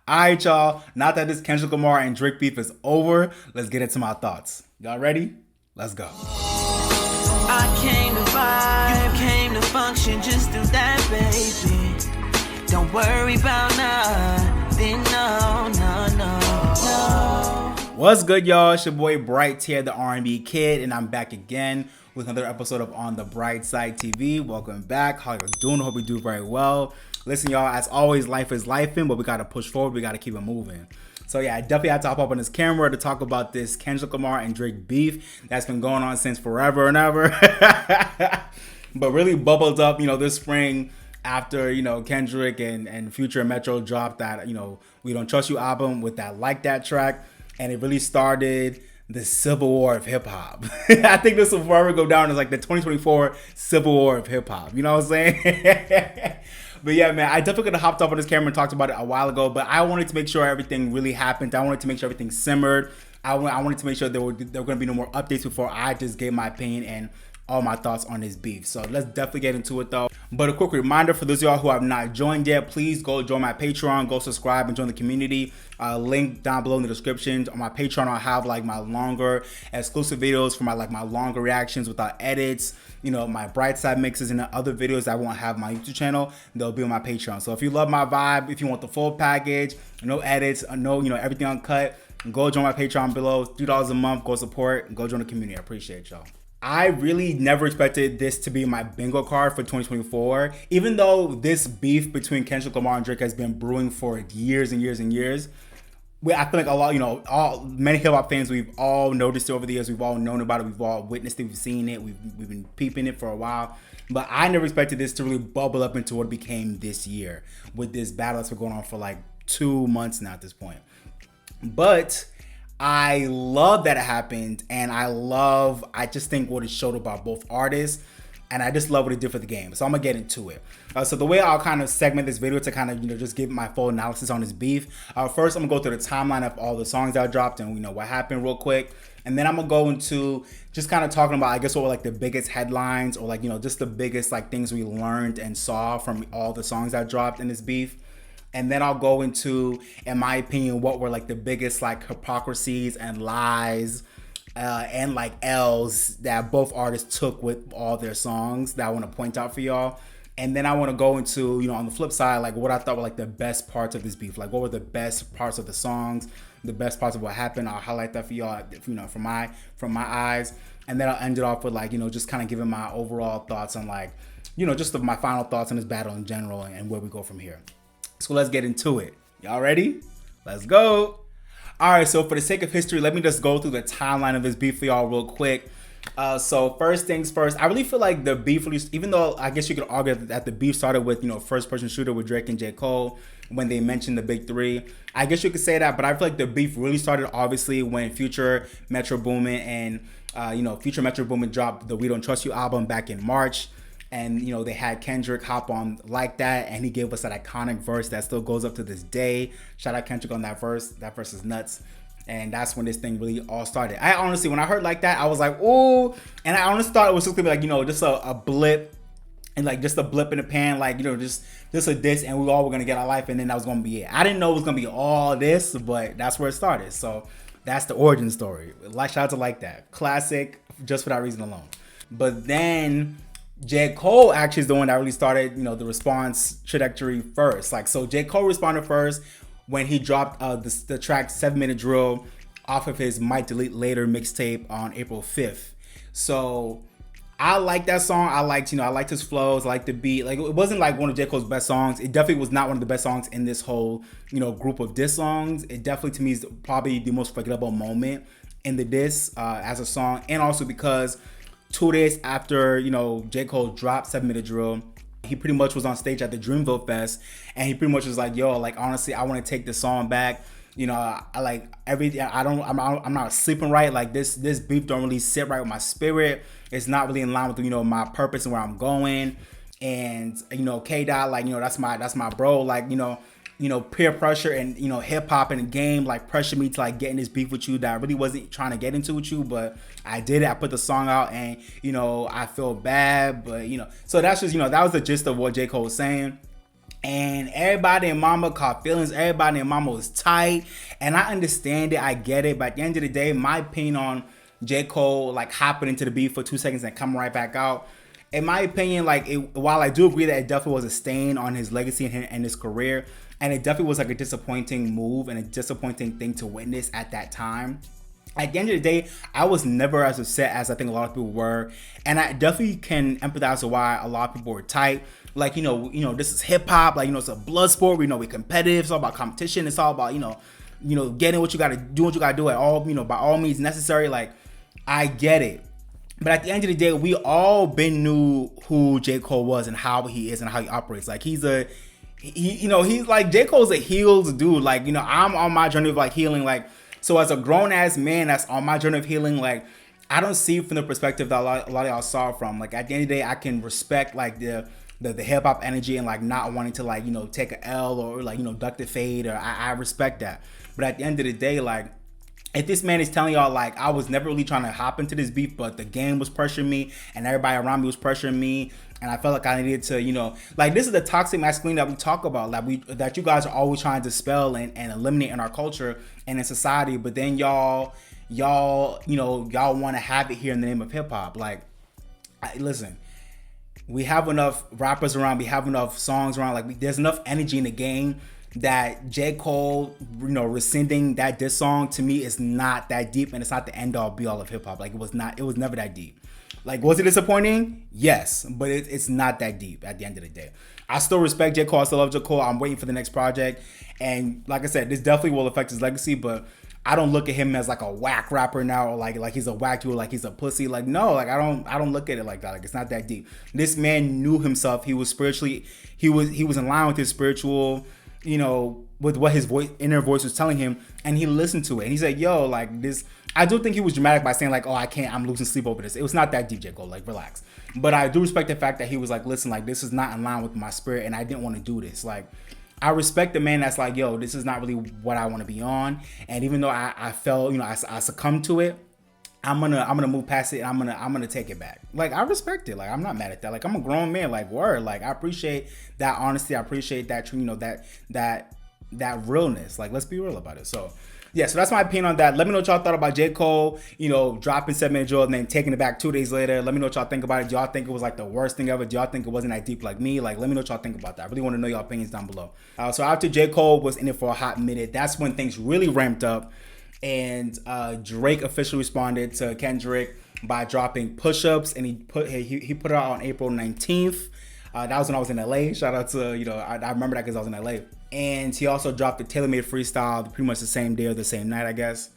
All right, y'all. Now that this Kendrick Lamar and Drake beef is over, let's get into my thoughts. Y'all ready? Let's go. I came to vibe, you came to function, just do that, baby. Don't worry about nothing, no. What's good, y'all? It's your boy Bright here, the R&B kid, and I'm back again with another episode of On the Bright Side TV. Welcome back. How you doing? Hope you do very well. Listen, y'all, as always, life is lifing, but we got to push forward. We got to keep it moving. So, yeah, I definitely had to hop up on this camera to talk about this Kendrick Lamar and Drake beef that's been going on since forever and ever. But really bubbled up, this spring after, Kendrick and Future and Metro dropped that, We Don't Trust You album with that Like That track. And it really started the Civil War of hip hop. I think this will forever go down as like the 2024 Civil War of hip hop. You know what I'm saying? But yeah, man, I definitely could have hopped up on this camera and talked about it a while ago, but I wanted to make sure everything really happened. I wanted to make sure everything simmered. I wanted to make sure there were going to be no more updates before I just gave my opinion and all my thoughts on this beef. So let's definitely get into it though. But a quick reminder for those of y'all who have not joined yet, please go join my Patreon, go subscribe and join the community. Link down below in the description. On my Patreon, I'll have like my longer exclusive videos for my longer reactions without edits. My bright side mixes and the other videos that I won't have on my YouTube channel, they'll be on my Patreon. So if you love my vibe, if you want the full package, no edits, no, everything uncut, go join my Patreon below. $3 a month, go support, go join the community. I appreciate y'all. I really never expected this to be my bingo card for 2024. Even though this beef between Kendrick Lamar and Drake has been brewing for years and years and years, I feel like a lot, many hip hop fans, we've all noticed it over the years. We've all known about it. We've all witnessed it. We've seen it. We've been peeping it for a while. But I never expected this to really bubble up into what it became this year with this battle that's been going on for like 2 months now at this point. But I love that it happened, and I just think what it showed about both artists, and I just love what it did for the game. So I'm gonna get into it. So the way I'll kind of segment this video to kind of just give my full analysis on this beef. First, I'm gonna go through the timeline of all the songs that dropped and what happened real quick, and then I'm gonna go into just kind of talking about, I guess, what were like the biggest headlines or just the biggest things we learned and saw from all the songs that dropped in this beef. And then I'll go into, in my opinion, what were the biggest hypocrisies and lies and L's that both artists took with all their songs that I want to point out for y'all. And then I want to go into, on the flip side, what I thought were the best parts of this beef. What were the best parts of the songs, the best parts of what happened. I'll highlight that for y'all, from my eyes. And then I'll end it off with just kind of giving my overall thoughts on just my final thoughts on this battle in general and where we go from here. So let's get into it. Y'all ready? Let's go. All right, so for the sake of history, let me just go through the timeline of this beef for y'all real quick. So first things first, I really feel like the beef, even though I guess you could argue that the beef started with, first person shooter with Drake and J. Cole when they mentioned the big three. I guess you could say that, but I feel like the beef really started obviously when Future, Metro Boomin, and Future Metro Boomin dropped the We Don't Trust You album back in March. And, they had Kendrick hop on Like That, and he gave us that iconic verse that still goes up to this day. Shout out Kendrick on that verse. That verse is nuts. And that's when this thing really all started. I honestly, when I heard Like That, I was like, ooh. And I honestly thought it was just gonna be just a blip. And just a blip in the pan, just a diss, and we all were gonna get our life, and then that was gonna be it. I didn't know it was gonna be all this, but that's where it started. So that's the origin story. Shout out to Like That. Classic, just for that reason alone. But then J. Cole actually is the one that really started, the response trajectory first. So J. Cole responded first when he dropped the track 7 Minute Drill off of his Might Delete Later mixtape on April 5th. So I like that song. I liked his flows, I liked the beat. It wasn't one of J. Cole's best songs. It definitely was not one of the best songs in this whole, group of diss songs. It definitely, to me, is probably the most forgettable moment in the diss as a song. And also because 2 days after, J. Cole dropped 7 Minute Drill, he pretty much was on stage at the Dreamville Fest, and he pretty much was like, yo, honestly, I want to take this song back. I'm not sleeping right. This beef don't really sit right with my spirit. It's not really in line with, my purpose and where I'm going. And, K-Dot, that's my bro. Peer pressure and, hip hop and the game, pressure me to get in this beef with you that I really wasn't trying to get into with you, but I did it. I put the song out and, I feel bad, but, so that's just, that was the gist of what J. Cole was saying. And everybody and mama caught feelings. Everybody and mama was tight. And I understand it. I get it. But at the end of the day, my opinion on J. Cole, like, hopping into the beat for 2 seconds and coming right back out, in my opinion, like, while I do agree that it definitely was a stain on his legacy and his career, and it definitely was like a disappointing move and a disappointing thing to witness at that time, at the end of the day, I was never as upset as I think a lot of people were. And I definitely can empathize with why a lot of people were tight. Like, this is hip hop. Like, it's a blood sport. We know we're competitive. It's all about competition. It's all about, getting what you got to do, what you got to do at all, by all means necessary. Like, I get it. But at the end of the day, we all been knew who J. Cole was and how he is and how he operates. Like, he's like, J. Cole's a healed dude. Like, I'm on my journey of like healing. Like, so as a grown ass man that's on my journey of healing, like, I don't see it from the perspective that a lot of y'all saw from. Like, at the end of the day, I can respect like the hip hop energy and like not wanting to like, take a L or like, duck the fade, or I respect that. But at the end of the day, like, if this man is telling y'all like I was never really trying to hop into this beef, but the game was pressuring me and everybody around me was pressuring me, and I felt like I needed to, like, this is the toxic masculinity that we talk about, like that you guys are always trying to dispel and eliminate in our culture and in society, but then y'all want to have it here in the name of hip hop. Like, listen, we have enough rappers around, we have enough songs around, like there's enough energy in the game that J. Cole, rescinding that diss song, to me is not that deep, and it's not the end all be all of hip hop. Like, it was never that deep. Like, was it disappointing? Yes, but it's not that deep at the end of the day. I still respect J. Cole. I still love J. Cole. I'm waiting for the next project, and like I said, this definitely will affect his legacy, but I don't look at him as like a whack rapper now, or like he's a whack dude, like he's a pussy. Like, no, like I don't look at it like that. Like, it's not that deep. This man knew himself. He was spiritually, he was in line with his spiritual, with what his inner voice was telling him, and he listened to it. And he said, yo, like this, I do think he was dramatic by saying like, oh, I'm losing sleep over this. It was not that deep, J. Cole, like, relax. But I do respect the fact that he was like, listen, like, this is not in line with my spirit, and I didn't want to do this. Like, I respect the man that's like, yo, this is not really what I want to be on. And even though I felt, I succumbed to it, I'm gonna move past it, and I'm gonna take it back. Like, I respect it. Like, I'm not mad at that. Like, I'm a grown man. Like, word. Like, I appreciate that honesty. I appreciate that, that realness. Like, let's be real about it. So, yeah. So that's my opinion on that. Let me know what y'all thought about J. Cole. Dropping 7 Minute Drill and then taking it back 2 days later. Let me know what y'all think about it. Do y'all think it was like the worst thing ever? Do y'all think it wasn't that deep like me? Like, let me know what y'all think about that. I really want to know y'all opinions down below. So after J. Cole was in it for a hot minute, that's when things really ramped up. And Drake officially responded to Kendrick by dropping Push-Ups, and he put it out on April 19th. That was when I was in LA. Shout out to, I remember that because I was in LA. And he also dropped the Tailor-Made Freestyle pretty much the same day or the same night, I guess.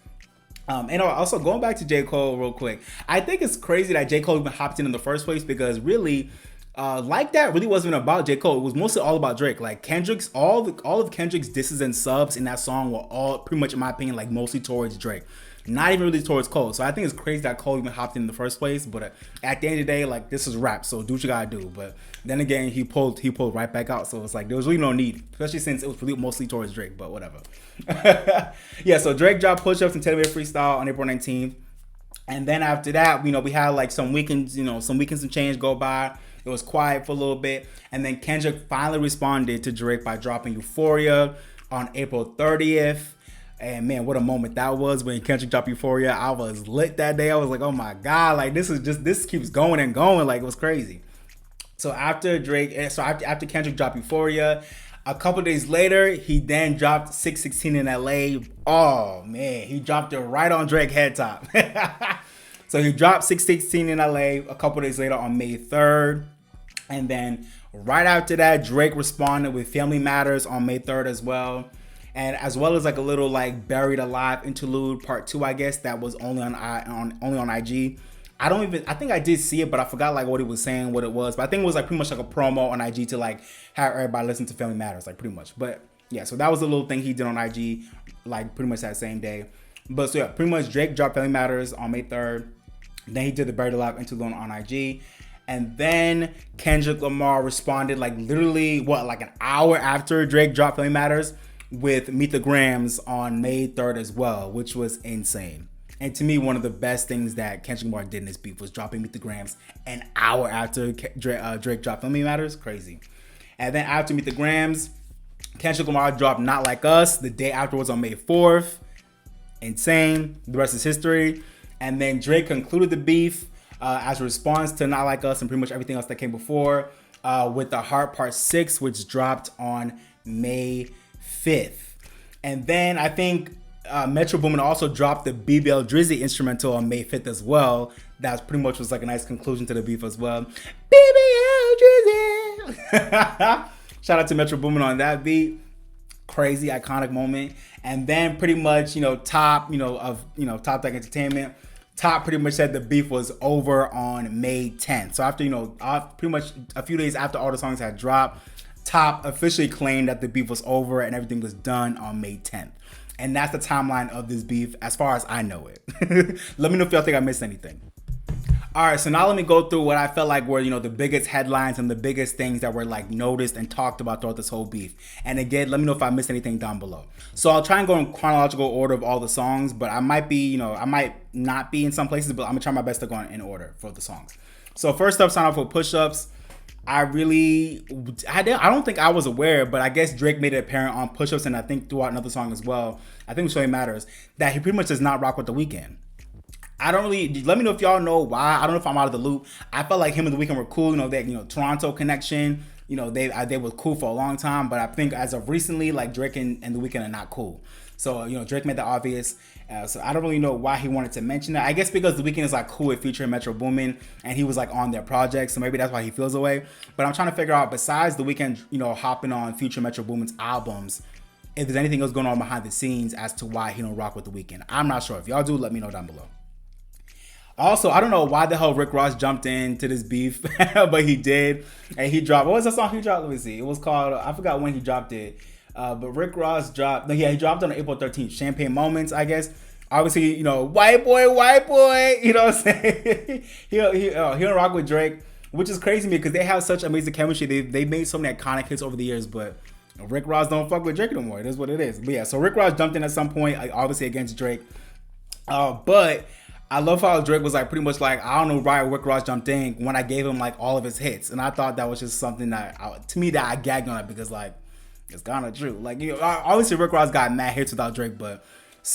And also, going back to J. Cole real quick, I think it's crazy that J. Cole even hopped in the first place, because really, like, that really wasn't about J. Cole. It was mostly all about Drake. Like, Kendrick's, all of Kendrick's disses and subs in that song were all pretty much, in my opinion, like, mostly towards Drake. Not even really towards Cole. So I think it's crazy that Cole even hopped in the first place. But at the end of the day, like, this is rap, so do what you gotta do. But then again, he pulled right back out. So it's like, there was really no need, especially since it was really mostly towards Drake. But whatever. Yeah. So Drake dropped Push-Ups and Tailor-Made Freestyle on April 19th, and then after that, we had like some weekends and change go by. It was quiet for a little bit, and then Kendrick finally responded to Drake by dropping Euphoria on April 30th. And man, what a moment that was when Kendrick dropped Euphoria. I was lit that day. I was like, oh my God, like this keeps going and going. Like, it was crazy. So after Kendrick dropped Euphoria, a couple days later, he then dropped 616 in LA. Oh man, he dropped it right on Drake head top. So he dropped 616 in LA a couple days later on May 3rd. And then right after that, Drake responded with Family Matters on May 3rd as well. And as well as like a little like Buried Alive interlude part 2, I guess, that was only on IG. I think I did see it, but I forgot like what he was saying, what it was. But I think it was like pretty much like a promo on IG to like have everybody listen to Family Matters, like pretty much. But yeah, so that was a little thing he did on IG, like pretty much that same day. But so yeah, pretty much Drake dropped Family Matters on May 3rd. Then he did the Buried Alive interlude on IG. And then Kendrick Lamar responded like literally like an hour after Drake dropped Family Matters with Meet the Grams on May 3rd as well, which was insane. And to me, one of the best things that Kendrick Lamar did in this beef was dropping Meet the Grams an hour after Drake dropped Family Matters. Crazy. And then after Meet the Grams, Kendrick Lamar dropped Not Like Us the day afterwards on May 4th. Insane. The rest is history. And then Drake concluded the beef as a response to Not Like Us and pretty much everything else that came before with The Heart Part 6, which dropped on May 5th. And then I think Metro Boomin also dropped the BBL Drizzy instrumental on May 5th as well. That pretty much was like a nice conclusion to the beef as well. BBL Drizzy! Shout out to Metro Boomin on that beat. Crazy, iconic moment. And then pretty much, Top, Top Deck Entertainment, Top pretty much said the beef was over on May 10th. So after, pretty much a few days after all the songs had dropped, Top officially claimed that the beef was over and everything was done on May 10th. And that's the timeline of this beef as far as I know it. Let me know if y'all think I missed anything. All right, so now let me go through what I felt like were, the biggest headlines and the biggest things that were like noticed and talked about throughout this whole beef. And again, let me know if I missed anything down below. So I'll try and go in chronological order of all the songs, but I might be, I might not be in some places, but I'm gonna try my best to go in order for the songs. So first up, sign off with Push-Ups. I don't think I was aware, but I guess Drake made it apparent on Push-Ups and I think throughout another song as well, I think it really matters, that he pretty much does not rock with The Weeknd. Let me know if y'all know why. I don't know if I'm out of the loop. I felt like him and The Weeknd were cool. They, Toronto connection. They were cool for a long time. But I think as of recently, like Drake and The Weeknd are not cool. So, Drake made that obvious. So I don't really know why he wanted to mention that. I guess because The Weeknd is like cool with featuring Metro Boomin and he was like on their project. So maybe that's why he feels away. But I'm trying to figure out, besides The Weeknd, hopping on featuring Metro Boomin's albums, if there's anything else going on behind the scenes as to why he don't rock with The Weeknd. I'm not sure. If y'all do, let me know down below. Also, I don't know why the hell Rick Ross jumped into this beef, but he did. And he dropped, what was the song he dropped? Let me see. It was called, I forgot when he dropped it. But Rick Ross dropped, he dropped on April 13th. Champagne Moments, I guess. Obviously, white boy, you know what I'm saying? he don't rock with Drake, which is crazy to me because they have such amazing chemistry. They made so many iconic hits over the years, but Rick Ross don't fuck with Drake no more. It is what it is. But yeah, so Rick Ross jumped in at some point, obviously against Drake. But I love how Drake was like pretty much like, I don't know why Rick Ross jumped in when I gave him like all of his hits. And I thought that was just something that, to me, that I gagged on it because like, it's kind of true. Like, obviously Rick Ross got mad hits without Drake, but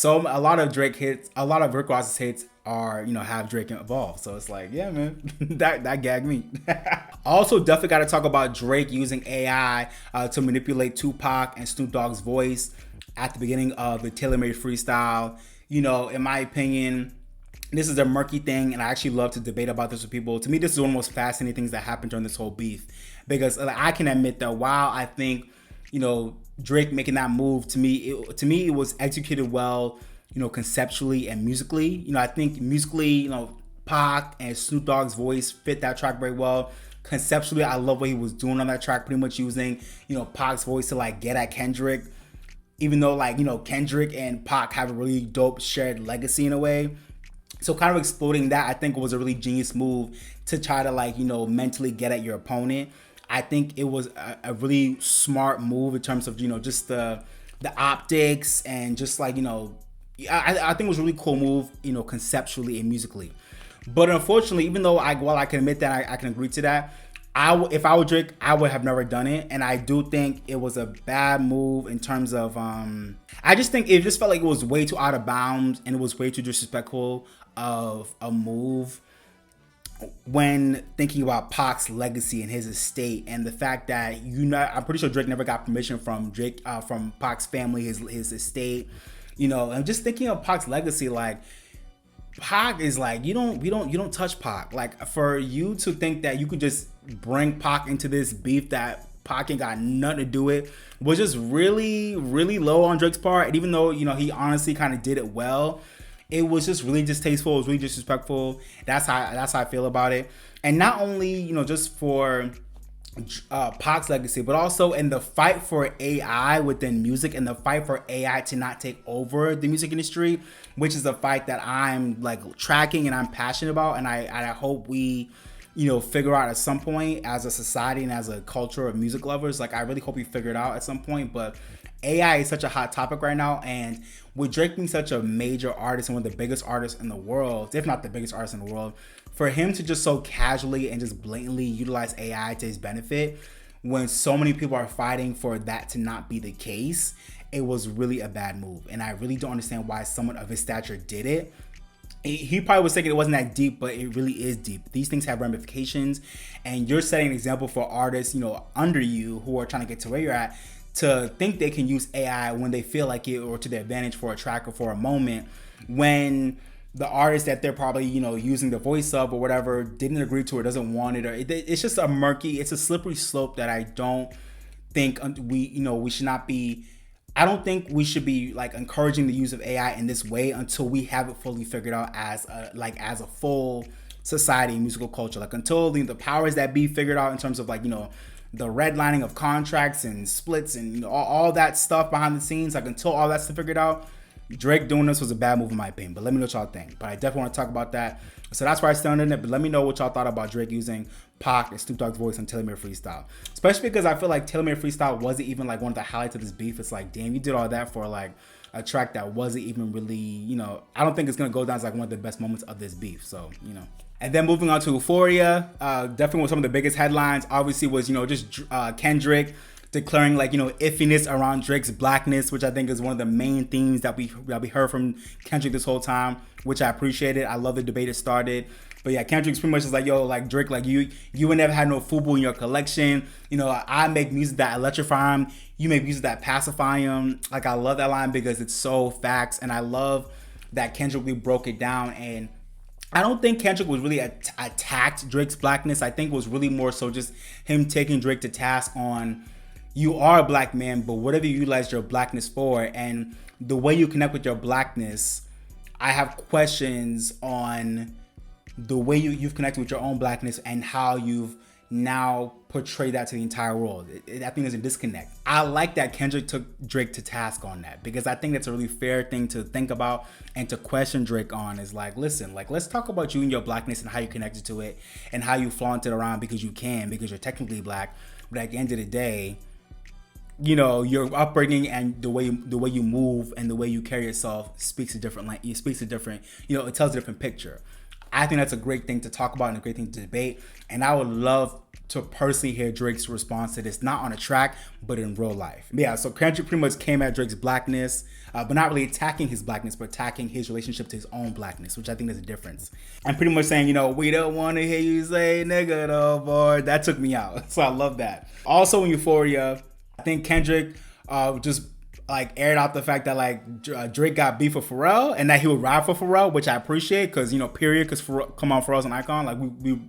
a lot of Rick Ross's hits are, have Drake involved. So it's like, yeah, man, that gagged me. Also, definitely got to talk about Drake using AI to manipulate Tupac and Snoop Dogg's voice at the beginning of the Taylor Made freestyle. In my opinion, this is a murky thing, and I actually love to debate about this with people. To me, this is one of the most fascinating things that happened during this whole beef. Because I can admit that while I think, Drake making that move, to me it was executed well, conceptually and musically. I think musically, Pac and Snoop Dogg's voice fit that track very well. Conceptually, I love what he was doing on that track, pretty much using, Pac's voice to like get at Kendrick. Even though like, Kendrick and Pac have a really dope shared legacy in a way. So kind of exploiting that, I think, was a really genius move to try to like, mentally get at your opponent. I think it was a really smart move in terms of, just the optics and just like, I think it was a really cool move, conceptually and musically. But unfortunately, even though while I can admit that, I can agree to that, if I were Drake, I would have never done it. And I do think it was a bad move in terms of, I just think it just felt like it was way too out of bounds and it was way too disrespectful of a move when thinking about Pac's legacy and his estate and the fact that I'm pretty sure Drake never got permission from Pac's family, his estate, and just thinking of Pac's legacy, like Pac is like, you don't touch Pac. Like for you to think that you could just bring Pac into this beef that Pac ain't got nothing to do with was just really, really low on Drake's part. And even though, he honestly kind of did it well, it was just really distasteful. It was really disrespectful. That's how I feel about it. And not only, just for Pac's legacy, but also in the fight for AI within music and the fight for AI to not take over the music industry, which is a fight that I'm like tracking and I'm passionate about. And I hope we, figure out at some point as a society and as a culture of music lovers. Like I really hope we figure it out at some point. But AI is such a hot topic right now, and with Drake being such a major artist and one of the biggest artists in the world, if not the biggest artist in the world, for him to just so casually and just blatantly utilize AI to his benefit when so many people are fighting for that to not be the case, it was really a bad move. And I really don't understand why someone of his stature did it. He probably was thinking it wasn't that deep, but it really is deep. These things have ramifications, and you're setting an example for artists, under you who are trying to get to where you're at, to think they can use AI when they feel like it or to their advantage for a track or for a moment, when the artist that they're probably, using the voice of or whatever didn't agree to it, doesn't want it, or it's just it's a slippery slope that I don't think we should not be. I don't think we should be like encouraging the use of AI in this way until we have it fully figured out as a full society, musical culture. Like until the powers that be figured out in terms of the redlining of contracts and splits and all that stuff behind the scenes. Like until all that's figured out, Drake doing this was a bad move in my opinion. But let me know what y'all think. But I definitely want to talk about that. So that's where I stand on it. But let me know what y'all thought about Drake using Pac and Snoop Dogg's voice on Taylor Made Freestyle. Especially because I feel like Taylor Made Freestyle wasn't even like one of the highlights of this beef. It's like, damn, you did all that for like a track that wasn't even really, I don't think it's going to go down as like one of the best moments of this beef. So, And then moving on to Euphoria, definitely one of some of the biggest headlines obviously was, just Kendrick declaring iffiness around Drake's blackness, which I think is one of the main themes that we heard from Kendrick this whole time, which I appreciated. I love the debate it started. But yeah, Kendrick's pretty much just like, yo, like Drake, like you would never had no FUBU in your collection. I make music that electrify him. You make music that pacify him. Like I love that line because it's so facts, and I love that Kendrick really broke it down. And I don't think Kendrick was really attacked Drake's blackness. I think it was really more so just him taking Drake to task on, you are a black man, but whatever you utilize your blackness for and the way you connect with your blackness, I have questions on the way you've connected with your own blackness and how you've now portrayed that to the entire world. I think there's a disconnect. I like that Kendrick took Drake to task on that because I think that's a really fair thing to think about and to question Drake on is like, listen, like let's talk about you and your blackness and how you connected to it and how you flaunt it around because you're technically black. But at the end of the day, your upbringing and the way you move and the way you carry yourself speaks a different it tells a different picture. I think that's a great thing to talk about and a great thing to debate. And I would love to personally hear Drake's response to this, not on a track, but in real life. Yeah, so Kendrick pretty much came at Drake's blackness, but not really attacking his blackness, but attacking his relationship to his own blackness, which I think is a difference. And pretty much saying, we don't want to hear you say nigga no more. That took me out. So I love that. Also in Euphoria, I think Kendrick just aired out the fact that Drake got beef with Pharrell and that he would ride for Pharrell, which I appreciate because period, because Pharrell's an icon, like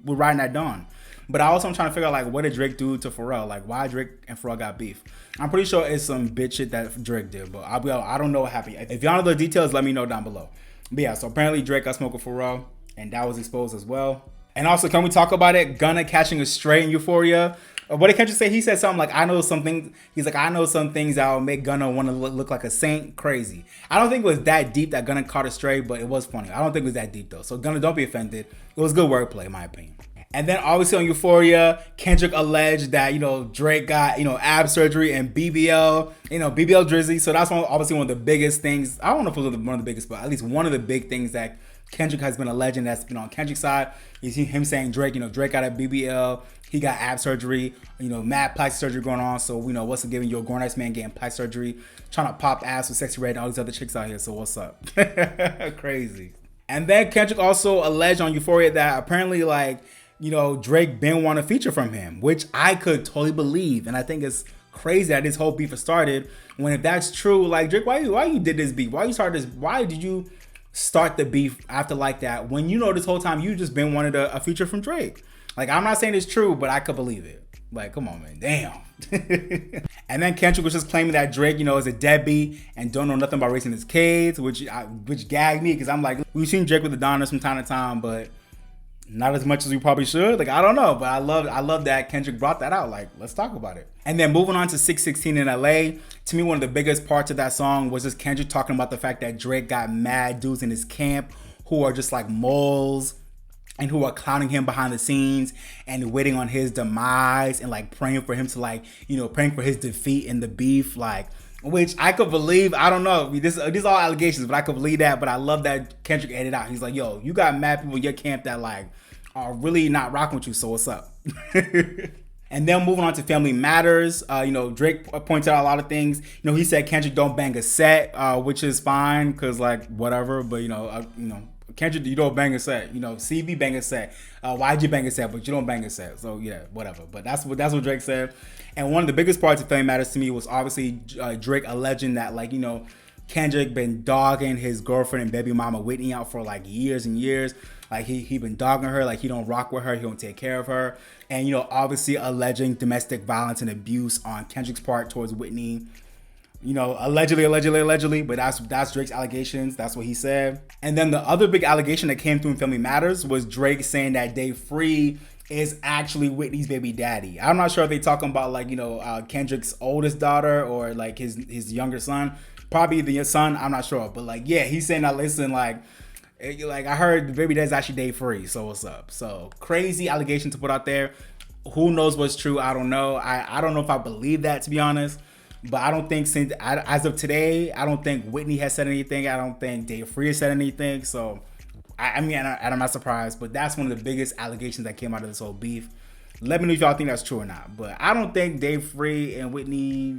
we're riding that dawn. But I also am trying to figure out what did Drake do to Pharrell, like why Drake and Pharrell got beef. I'm pretty sure it's some bitch shit that Drake did, but I don't know what happened. If y'all know the details, let me know down below. But yeah, so apparently Drake got smoked with Pharrell and that was exposed as well. And also, can we talk about it? Gunna catching a stray in Euphoria. What did Kendrick say? He said something like, I know some things that will make Gunna want to look like a saint. Crazy. I don't think it was that deep that Gunna caught a stray, but it was funny. I don't think it was that deep though. So Gunna, don't be offended. It was good wordplay in my opinion. And then obviously on Euphoria, Kendrick alleged that, Drake got, ab surgery and BBL, BBL drizzy. So that's obviously one of the biggest things. I don't know if it was one of the biggest, but at least one of the big things that Kendrick has been alleging that's been on Kendrick's side. You see him saying Drake got a BBL. He got ab surgery, mad plastic surgery going on. So, what's it giving you a grown ass man getting plastic surgery, trying to pop ass with Sexy Red and all these other chicks out here. So what's up? Crazy. And then Kendrick also alleged on Euphoria that apparently Drake been want a feature from him, which I could totally believe. And I think it's crazy that this whole beef has started when if that's true, Drake, why you did this beef? Why did you start the beef after that when this whole time you just been wanted a feature from Drake? I'm not saying it's true, but I could believe it. Come on, man. Damn. And then Kendrick was just claiming that Drake, is a deadbeat and don't know nothing about raising his kids, which gagged me because I'm like, we've seen Drake with the Donnas from time to time, but not as much as we probably should. I don't know, but I love that Kendrick brought that out. Let's talk about it. And then moving on to 616 in LA, to me, one of the biggest parts of that song was just Kendrick talking about the fact that Drake got mad dudes in his camp who are just moles and who are clowning him behind the scenes and waiting on his demise and praying for him to praying for his defeat in the beef, which I could believe. I don't know. These are all allegations, but I could believe that. But I love that Kendrick edited out. He's like, yo, you got mad people in your camp that are really not rocking with you. So what's up? And then moving on to Family Matters, Drake pointed out a lot of things. He said Kendrick don't bang a set, which is fine because like whatever. But Kendrick, you don't bang a set. CB bang a set. YG bang a set, but you don't bang a set. So yeah, whatever. But that's what Drake said. And one of the biggest parts of Family Matters to me was obviously Drake alleging that Kendrick been dogging his girlfriend and baby mama Whitney out for like years and years. Like he been dogging her, like he don't rock with her, he don't take care of her. And obviously alleging domestic violence and abuse on Kendrick's part towards Whitney. Allegedly, but that's Drake's allegations. That's what he said. And then the other big allegation that came through in Family Matters was Drake saying that Dave Free is actually Whitney's baby daddy. I'm not sure if they talking about Kendrick's oldest daughter or like his younger son. Probably the son, I'm not sure. But he's saying that, listen, I heard the baby dad's actually Dave Free, so what's up? So crazy allegation to put out there. Who knows what's true? I don't know. I don't know if I believe that, to be honest. But I don't think as of today, I don't think Whitney has said anything. I don't think Dave Free has said anything. So I'm not surprised. But that's one of the biggest allegations that came out of this whole beef. Let me know if y'all think that's true or not. But I don't think Dave Free and Whitney,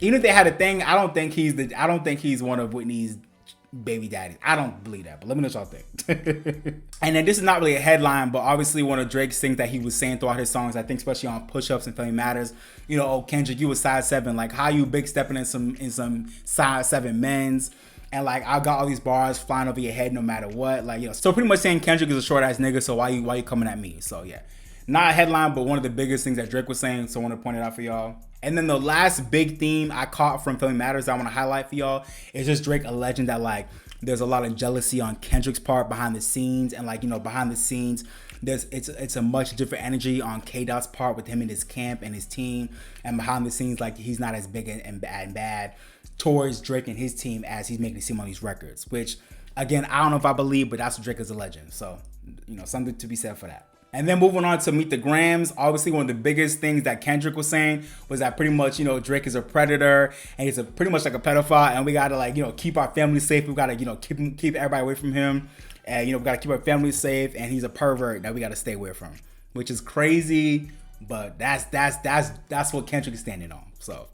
even if they had a thing, I don't think he's one of Whitney's baby daddies. I don't believe that, but let me know what y'all think. And then this is not really a headline, but obviously one of Drake's things that he was saying throughout his songs, I think especially on Push-Ups and Family Matters, Kendrick, you was size 7, like how you big stepping in some size 7 men's, and I got all these bars flying over your head no matter what, so pretty much saying Kendrick is a short ass nigga, so why you coming at me? So yeah, not a headline, but one of the biggest things that Drake was saying, so I want to point it out for y'all. And then the last big theme I caught from Family Matters that I want to highlight for y'all is just Drake alleging that there's a lot of jealousy on Kendrick's part behind the scenes, and behind the scenes it's a much different energy on K-Dot's part with him and his camp and his team, and behind the scenes he's not as big and bad towards Drake and his team as he's making it seem on these records, which again I don't know if I believe, but that's what Drake is a legend, so something to be said for that. And then moving on to Meet the Grams, obviously one of the biggest things that Kendrick was saying was that pretty much, Drake is a predator and he's pretty much like a pedophile, and we gotta keep our family safe. We gotta, keep everybody away from him. And, we gotta keep our family safe, and he's a pervert that we gotta stay away from, which is crazy, but that's what Kendrick is standing on, so.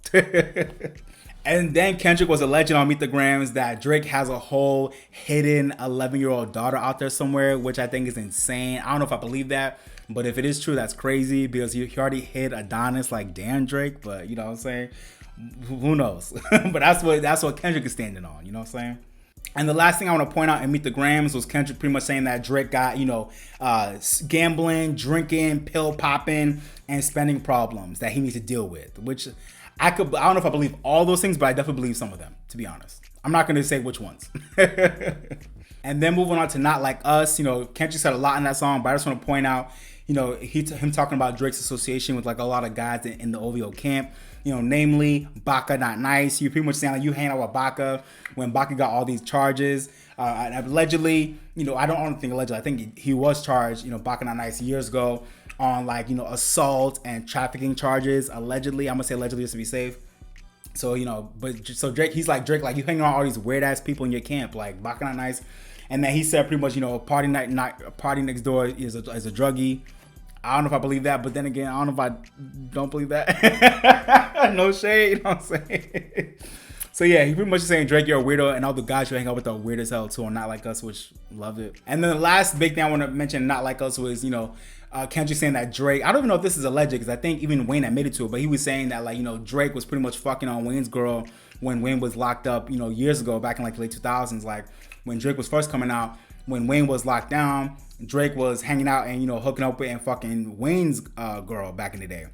And then Kendrick was alleging on Meet the Grams that Drake has a whole hidden 11-year-old daughter out there somewhere, which I think is insane. I don't know if I believe that, but if it is true, that's crazy because he already hid Adonis like Dan Drake, but you know what I'm saying? Who knows? But that's what Kendrick is standing on, you know what I'm saying? And the last thing I want to point out in Meet the Grams was Kendrick pretty much saying that Drake got, gambling, drinking, pill popping, and spending problems that he needs to deal with, which I don't know if I believe all those things, but I definitely believe some of them, to be honest. I'm not going to say which ones. And then moving on to Not Like Us, Kendrick said a lot in that song, but I just want to point out, him talking about Drake's association with a lot of guys in the OVO camp, namely Baca Not Nice. You pretty much saying you hang out with Baca when Baca got all these charges. And allegedly, I don't think allegedly, I think he was charged, Baca Not Nice years ago on assault and trafficking charges, allegedly. I'm gonna say allegedly just to be safe. So so Drake, he's like Drake, you hanging around all these weird ass people in your camp, Baca Not Nice. And then he said pretty much, party next door is a druggie. I don't know if I believe that, but then again, I don't know if I don't believe that. No shade, you know what I'm saying? So yeah, he pretty much saying, Drake, you're a weirdo, and all the guys you hang out with are weird as hell too, and Not Like Us, which loved it. And then the last big thing I want to mention, Not Like Us, was, Kendrick saying that Drake, I don't even know if this is alleged, because I think even Wayne admitted to it, but he was saying that, Drake was pretty much fucking on Wayne's girl when Wayne was locked up, years ago, back in the late 2000s, when Drake was first coming out, when Wayne was locked down, Drake was hanging out and, hooking up with and fucking Wayne's girl back in the day.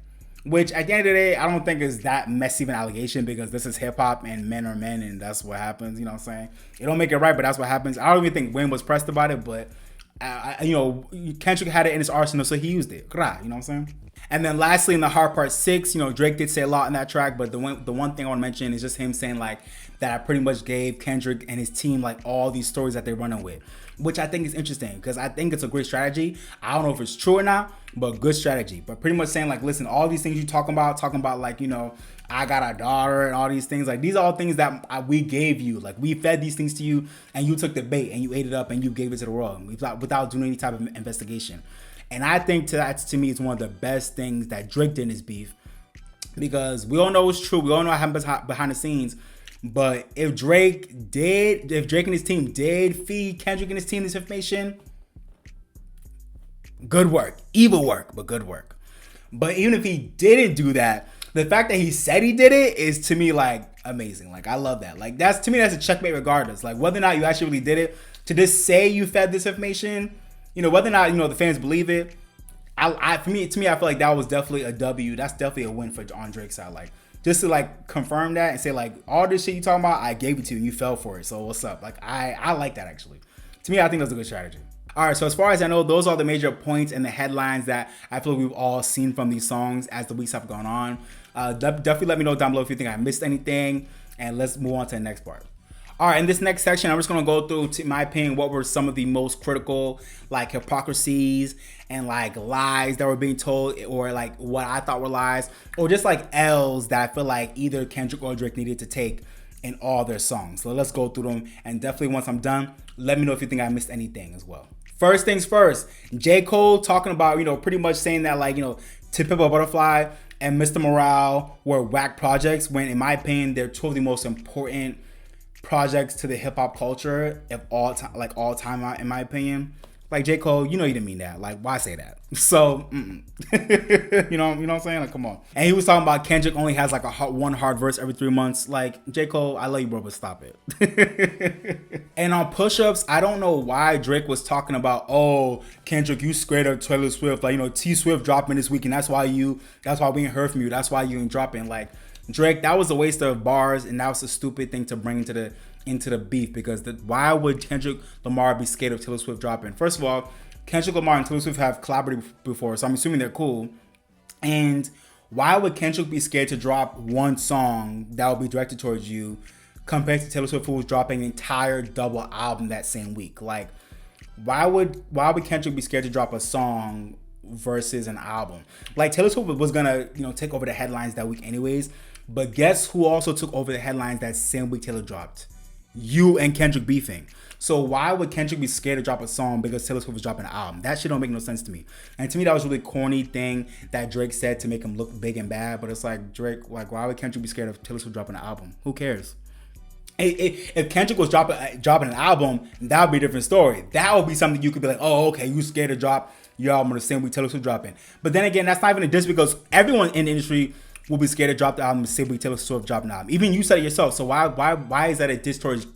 Which, at the end of the day, I don't think is that messy of an allegation, because this is hip-hop and men are men, and that's what happens, you know what I'm saying? It don't make it right, but that's what happens. I don't even think Wayne was pressed about it, but, Kendrick had it in his arsenal, so he used it. You know what I'm saying? And then lastly, in the Hard Part 6, Drake did say a lot in that track, but the one thing I want to mention is just him saying, that I pretty much gave Kendrick and his team, all these stories that they're running with, which I think is interesting, because I think it's a great strategy. I don't know if it's true or not, but good strategy. But pretty much saying, listen, all these things you talking about, I got a daughter and all these things, these are all things that we gave you. We fed these things to you, and you took the bait and you ate it up and you gave it to the world without doing any type of investigation. And I think that to me is one of the best things that Drake did in his beef, because we all know it's true. We all know what happens behind the scenes. But if Drake and his team did feed Kendrick and his team this information, good work. Evil work, but good work. But even if he didn't do that, the fact that he said he did it is to me like amazing. Like I love that. Like that's to me that's a checkmate regardless. Like whether or not you actually really did it, to just say you fed this information, whether or not the fans believe it, to me I feel like that was definitely a W. That's definitely a win on Drake's side. Like just to like confirm that and say like all this shit you talking about, I gave it to you and you fell for it. So what's up? Like I like that actually. To me, I think that's a good strategy. All right, so as far as I know, those are the major points and the headlines that I feel like we've all seen from these songs as the weeks have gone on. Definitely let me know down below if you think I missed anything, and let's move on to the next part. All right, in this next section, I'm just going to go through, to my opinion, what were some of the most critical, like, hypocrisies and, like, lies that were being told, or, like, what I thought were lies, or just, like, L's that I feel like either Kendrick or Drake needed to take in all their songs. So let's go through them, and definitely once I'm done, let me know if you think I missed anything as well. First things first, J. Cole talking about, pretty much saying that, like, To Pimp a Butterfly and Mr. Morale were whack projects, when, in my opinion, they're two of the most important projects to the hip-hop culture of all time, in my opinion. Like, J. Cole, you didn't mean that. Like, why say that? So, you know what I'm saying? Like, come on. And he was talking about Kendrick only has, like, one hard verse every 3 months. Like, J. Cole, I love you, bro, but stop it. And on push-ups, I don't know why Drake was talking about, oh, Kendrick, you scared of Taylor Swift. Like, T Swift dropping this week, and that's why we ain't heard from you. That's why you ain't dropping. Like, Drake, that was a waste of bars, and that was a stupid thing to bring into the beef, because why would Kendrick Lamar be scared of Taylor Swift dropping? First of all, Kendrick Lamar and Taylor Swift have collaborated before, so I'm assuming they're cool. And why would Kendrick be scared to drop one song that will be directed towards you compared to Taylor Swift, who was dropping an entire double album that same week? Like, why would Kendrick be scared to drop a song versus an album? Like, Taylor Swift was gonna take over the headlines that week anyways, but guess who also took over the headlines that same week Taylor dropped? You and Kendrick beefing. So why would Kendrick be scared to drop a song because Taylor Swift was dropping an album? That shit don't make no sense to me. And to me, that was a really corny thing that Drake said to make him look big and bad. But it's like, Drake, like, why would Kendrick be scared of Taylor Swift dropping an album? Who cares? If Kendrick was dropping an album, that would be a different story. That would be something you could be like, oh, okay, you scared to drop your album the same week Taylor Swift dropping. But then again, that's not even a diss, because everyone in the industry will be scared to drop the album the same week Taylor Swift dropped an album. Even you said it yourself. So why is that a diss towards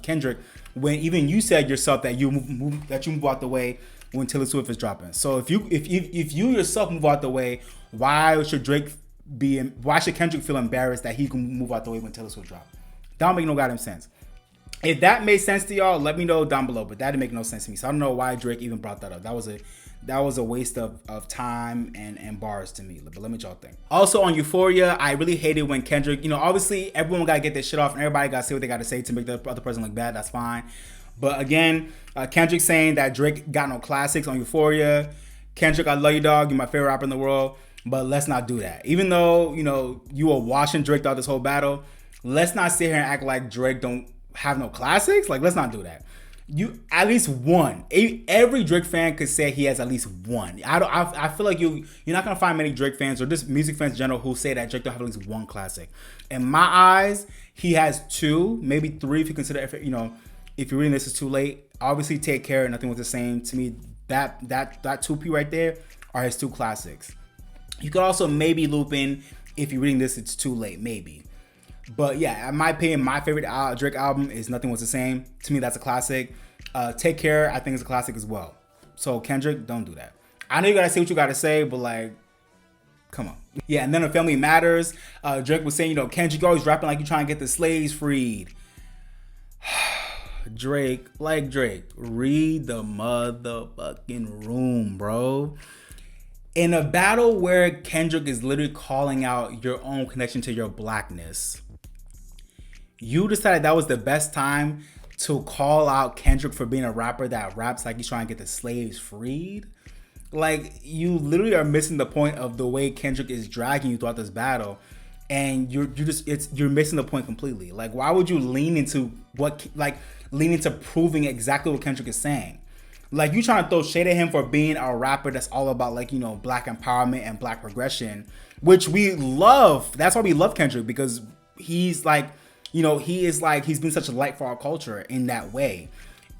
Kendrick, when even you said yourself that you move out the way when Taylor Swift is dropping? So if you yourself move out the way, why should Kendrick feel embarrassed that he can move out the way when Taylor Swift drops? That don't make no goddamn sense. If that made sense to y'all, let me know down below. But that didn't make no sense to me. So I don't know why Drake even brought that up. That was a waste of time and bars to me. But let me know what y'all think. Also on Euphoria, I really hated when Kendrick, obviously everyone got to get their shit off and everybody got to say what they got to say to make the other person look bad. That's fine. But again, Kendrick saying that Drake got no classics on Euphoria. Kendrick, I love you, dog. You're my favorite rapper in the world. But let's not do that. Even though, you were washing Drake throughout this whole battle, let's not sit here and act like Drake don't have no classics. Like, let's not do that. You at least one. Every Drake fan could say he has at least one. I feel like you're not gonna find many Drake fans or just music fans in general who say that Drake don't have at least one classic. In my eyes, he has two, maybe three if you consider if you're reading this is too late. Obviously, Take Care and Nothing Was the Same. To me, that 2P right there are his two classics. You could also maybe loop in If You're Reading This It's Too Late, maybe. But yeah, in my opinion, my favorite Drake album is Nothing Was the Same. To me, that's a classic. Take Care, I think, is a classic as well. So Kendrick, don't do that. I know you gotta say what you gotta say, but like, come on. Yeah, and then on Family Matters, Drake was saying, Kendrick, you always rapping like you're trying to get the slaves freed. Drake, read the motherfucking room, bro. In a battle where Kendrick is literally calling out your own connection to your blackness, you decided that was the best time to call out Kendrick for being a rapper that raps like he's trying to get the slaves freed? Like, you literally are missing the point of the way Kendrick is dragging you throughout this battle, and you're missing the point completely. Like, why would you lean into proving exactly what Kendrick is saying? Like, you trying to throw shade at him for being a rapper that's all about, like, you know, black empowerment and black progression, which we love. That's why we love Kendrick, because he's like, you know, he's been such a light for our culture in that way.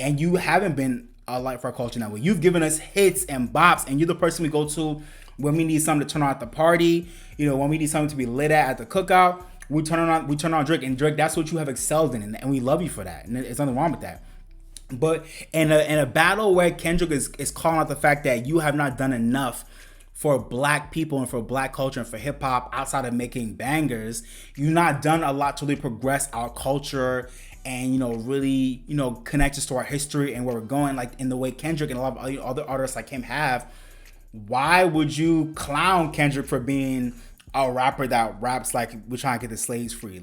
And you haven't been a light for our culture in that way. You've given us hits and bops, and you're the person we go to when we need something to turn on at the party. You know, when we need something to be lit at the cookout, we turn on Drake. And Drake, that's what you have excelled in, and we love you for that. And there's nothing wrong with that. But in a battle where Kendrick is calling out the fact that you have not done enough for black people and for black culture and for hip hop outside of making bangers, you've not done a lot to really progress our culture and, you know, really, you know, connect us to our history and where we're going, like in the way Kendrick and a lot of other artists like him have. Why would you clown Kendrick for being a rapper that raps like we're trying to get the slaves free?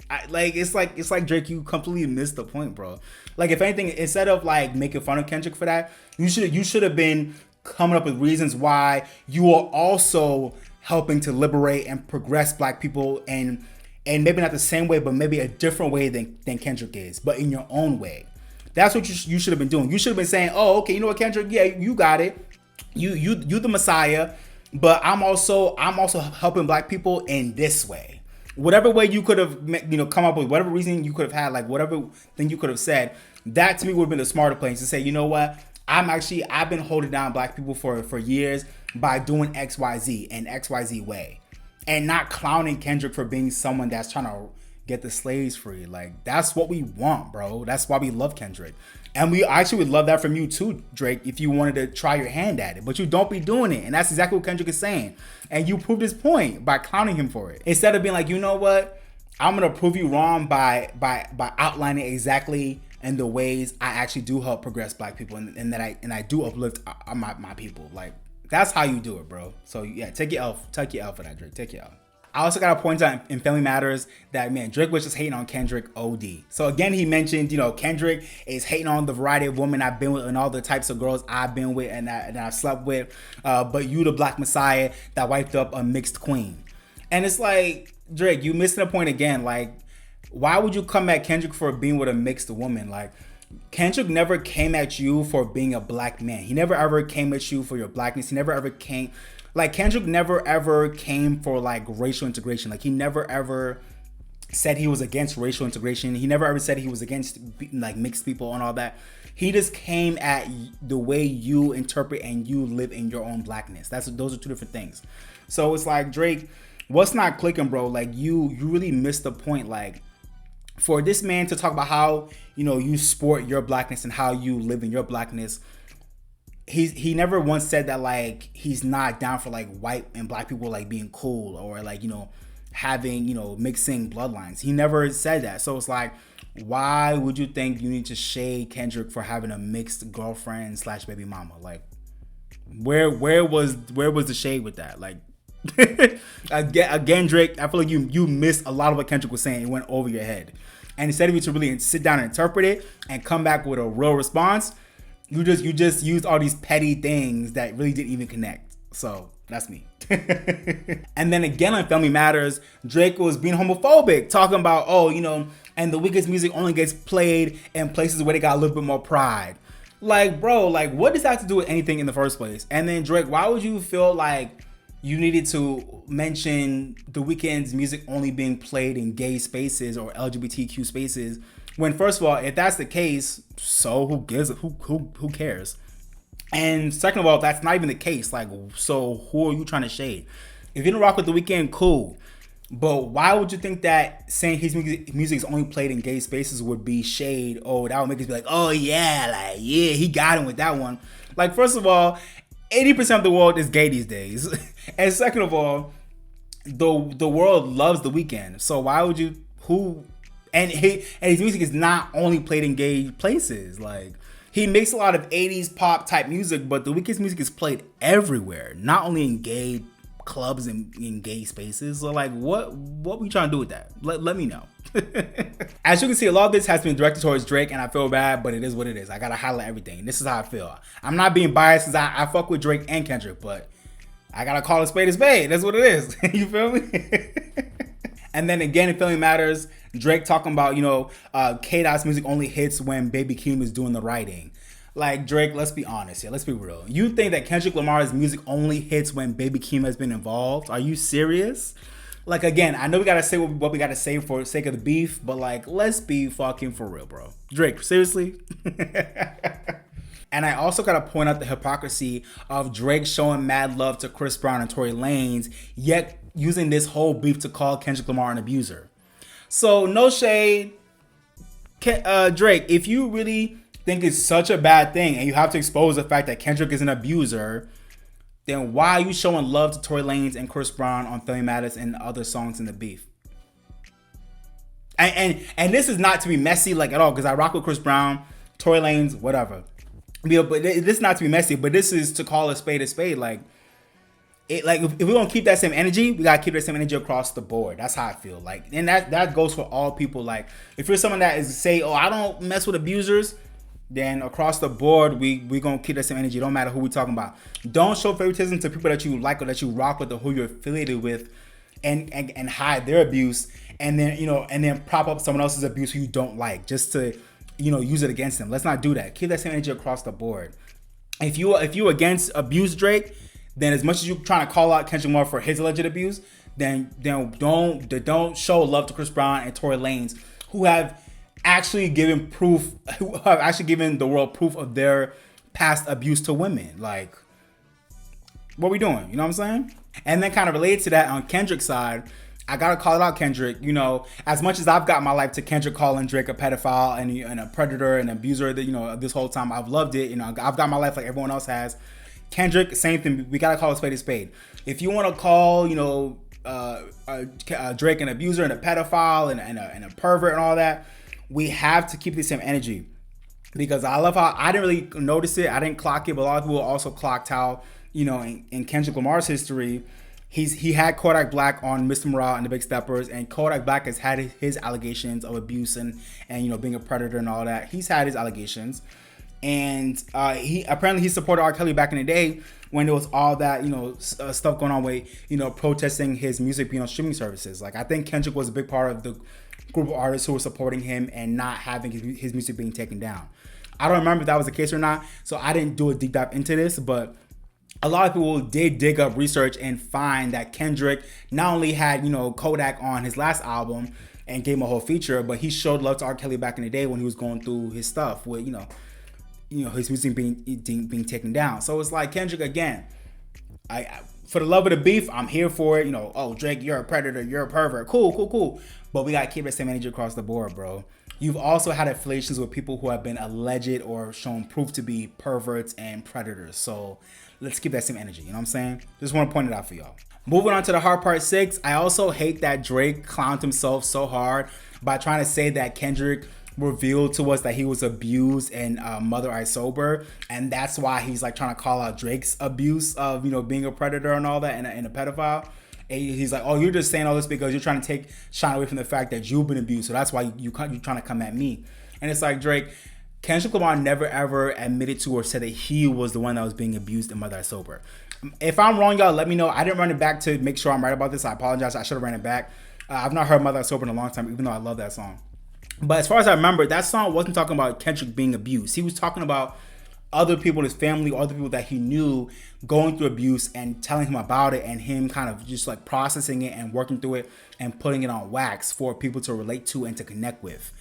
It's like Drake, you completely missed the point, bro. Like, if anything, instead of like making fun of Kendrick for that, you should have been coming up with reasons why you are also helping to liberate and progress black people, and maybe not the same way, but maybe a different way than Kendrick is, but in your own way. That's what you should have been doing. You should have been saying, oh, okay, you know what, Kendrick, yeah, you got it. You the Messiah, but I'm also helping black people in this way. Whatever way you could have, you know, come up with, whatever reason you could have had, like whatever thing you could have said, that to me would have been the smarter place to say, you know what, I've been holding down black people for years by doing XYZ in XYZ way, and not clowning Kendrick for being someone that's trying to get the slaves free. Like, that's what we want, bro. That's why we love Kendrick. And we actually would love that from you too, Drake, if you wanted to try your hand at it. But you don't be doing it. And that's exactly what Kendrick is saying. And you proved his point by clowning him for it. Instead of being like, you know what? I'm going to prove you wrong by outlining exactly in the ways I actually do help progress black people, and that I do uplift my people. Like, that's how you do it, bro. So yeah, take your L for that, Drake. Take your L. I also got to point out in Family Matters that, man, Drake was just hating on Kendrick OD. So again, he mentioned, you know, Kendrick is hating on the variety of women I've been with and all the types of girls I've been with and I've slept with. But you, the Black Messiah that wiped up a mixed queen. And it's like, Drake, you missing the point again. Like, why would you come at Kendrick for being with a mixed woman? Like, Kendrick never came at you for being a black man. He never ever came at you for your blackness. He never ever came... Like, Kendrick never ever came for like racial integration. Like, he never ever said he was against racial integration. He never ever said he was against like mixed people and all that. He just came at the way you interpret and you live in your own blackness. Those are two different things. So it's like, Drake, what's not clicking, bro? Like, you really missed the point. Like, for this man to talk about how, you know, you sport your blackness and how you live in your blackness, he never once said that, like, he's not down for like white and black people like being cool or like, you know, having, you know, mixing bloodlines. He never said that. So it's like, why would you think you need to shade Kendrick for having a mixed girlfriend / baby mama? Like, where was the shade with that? Like, again, Drake, I feel like you missed a lot of what Kendrick was saying. It went over your head. And instead of you to really sit down and interpret it and come back with a real response, you just used all these petty things that really didn't even connect. So that's me. And then again on Family Matters, Drake was being homophobic, talking about, oh, you know, and the weakest music only gets played in places where they got a little bit more pride. Like, bro, like, what does that have to do with anything in the first place? And then, Drake, why would you feel like you needed to mention The Weeknd's music only being played in gay spaces or LGBTQ spaces, when, first of all, if that's the case, so who cares? And second of all, if that's not even the case, like, so who are you trying to shade? If you don't rock with The Weeknd, cool. But why would you think that saying his music is only played in gay spaces would be shade? Oh, that would make us be like, oh yeah, like, yeah, he got him with that one. Like, first of all, 80% of the world is gay these days. And second of all, the world loves The Weeknd. So why would you, and his music is not only played in gay places. Like, he makes a lot of 80s pop type music, but The Weeknd's music is played everywhere, not only in gay clubs and in gay spaces. So like, what we trying to do with that? Let me know. As you can see, a lot of this has been directed towards Drake, and I feel bad, but it is what it is. I gotta highlight everything. This is how I feel. I'm not being biased, because I fuck with Drake and Kendrick, but I gotta call a spade a spade. That's what it is. You feel me? And then again, in Family Matters, Drake talking about, you know, K-Dot's music only hits when Baby Keem is doing the writing. Like, Drake, let's be honest here. Let's be real. You think that Kendrick Lamar's music only hits when Baby Keem has been involved? Are you serious? Like, again, I know we gotta say what we gotta say for the sake of the beef, but like, let's be fucking for real, bro. Drake, seriously? And I also gotta point out the hypocrisy of Drake showing mad love to Chris Brown and Tory Lanez, yet using this whole beef to call Kendrick Lamar an abuser. So, no shade. Drake, if you really think it's such a bad thing and you have to expose the fact that Kendrick is an abuser, then why are you showing love to Tory Lanez and Chris Brown on Family Matters and other songs in the beef? And this is not to be messy like at all, because I rock with Chris Brown, Tory Lanez, whatever. Yeah, but this is not to be messy, but this is to call a spade a spade. Like, if we're gonna keep that same energy, we gotta keep that same energy across the board. That's how I feel. Like, and that goes for all people. Like, if you're someone that is say, oh, I don't mess with abusers, then across the board, we gonna keep that same energy. It don't matter who we talking about. Don't show favoritism to people that you like or that you rock with or who you're affiliated with, and hide their abuse, and then prop up someone else's abuse who you don't like just to use it against them. Let's not do that. Keep that same energy across the board. If you against abuse Drake, then as much as you're trying to call out Kendrick Lamar for his alleged abuse, then don't show love to Chris Brown and Tory Lanez, who have actually given the world proof of their past abuse to women. Like, what are we doing? You know what I'm saying? And then kind of related to that, on Kendrick's side, I gotta call it out, Kendrick. As much as I've got my life to Kendrick calling Drake a pedophile and a predator and abuser, that this whole time I've loved it. I've got my life like everyone else has. Kendrick, same thing. We gotta call a spade a spade. If you want to call Drake an abuser and a pedophile and a pervert and all that, we have to keep the same energy, because I love how I didn't really notice it. I didn't clock it, but a lot of people also clocked how in Kendrick Lamar's history, he had Kodak Black on Mr. Morale and the Big Steppers, and Kodak Black has had his allegations of abuse and being a predator and all that. He's had his allegations, and he supported R. Kelly back in the day when there was all that stuff going on with protesting his music being on streaming services. Like, I think Kendrick was a big part of the group of artists who were supporting him and not having his music being taken down. I don't remember if that was the case or not, so I didn't do a deep dive into this, but a lot of people did dig up research and find that Kendrick not only had, Kodak on his last album and gave him a whole feature, but he showed love to R. Kelly back in the day when he was going through his stuff with, his music being taken down. So it's like, Kendrick, again, I for the love of the beef, I'm here for it. Oh, Drake, you're a predator, you're a pervert. Cool. But we gotta keep the same energy across the board, bro. You've also had affiliations with people who have been alleged or shown proof to be perverts and predators. So let's keep that same energy. You know what I'm saying? Just want to point it out for y'all. Moving on to the hard part 6. I also hate that Drake clowned himself so hard by trying to say that Kendrick revealed to us that he was abused and Mother I Sober, and that's why he's like trying to call out Drake's abuse of being a predator and all that and a pedophile. And he's like, oh, you're just saying all this because you're trying to take shine away from the fact that you've been abused, so that's why you're trying to come at me. And it's like, Drake, Kendrick Lamar never ever admitted to or said that he was the one that was being abused in Mother I Sober. If I'm wrong, y'all, let me know. I didn't run it back to make sure I'm right about this. I apologize. I should have ran it back. I've not heard Mother I Sober in a long time, even though I love that song. But as far as I remember, that song wasn't talking about Kendrick being abused. He was talking about other people, his family, other people that he knew going through abuse and telling him about it, and him kind of just like processing it and working through it and putting it on wax for people to relate to and to connect with.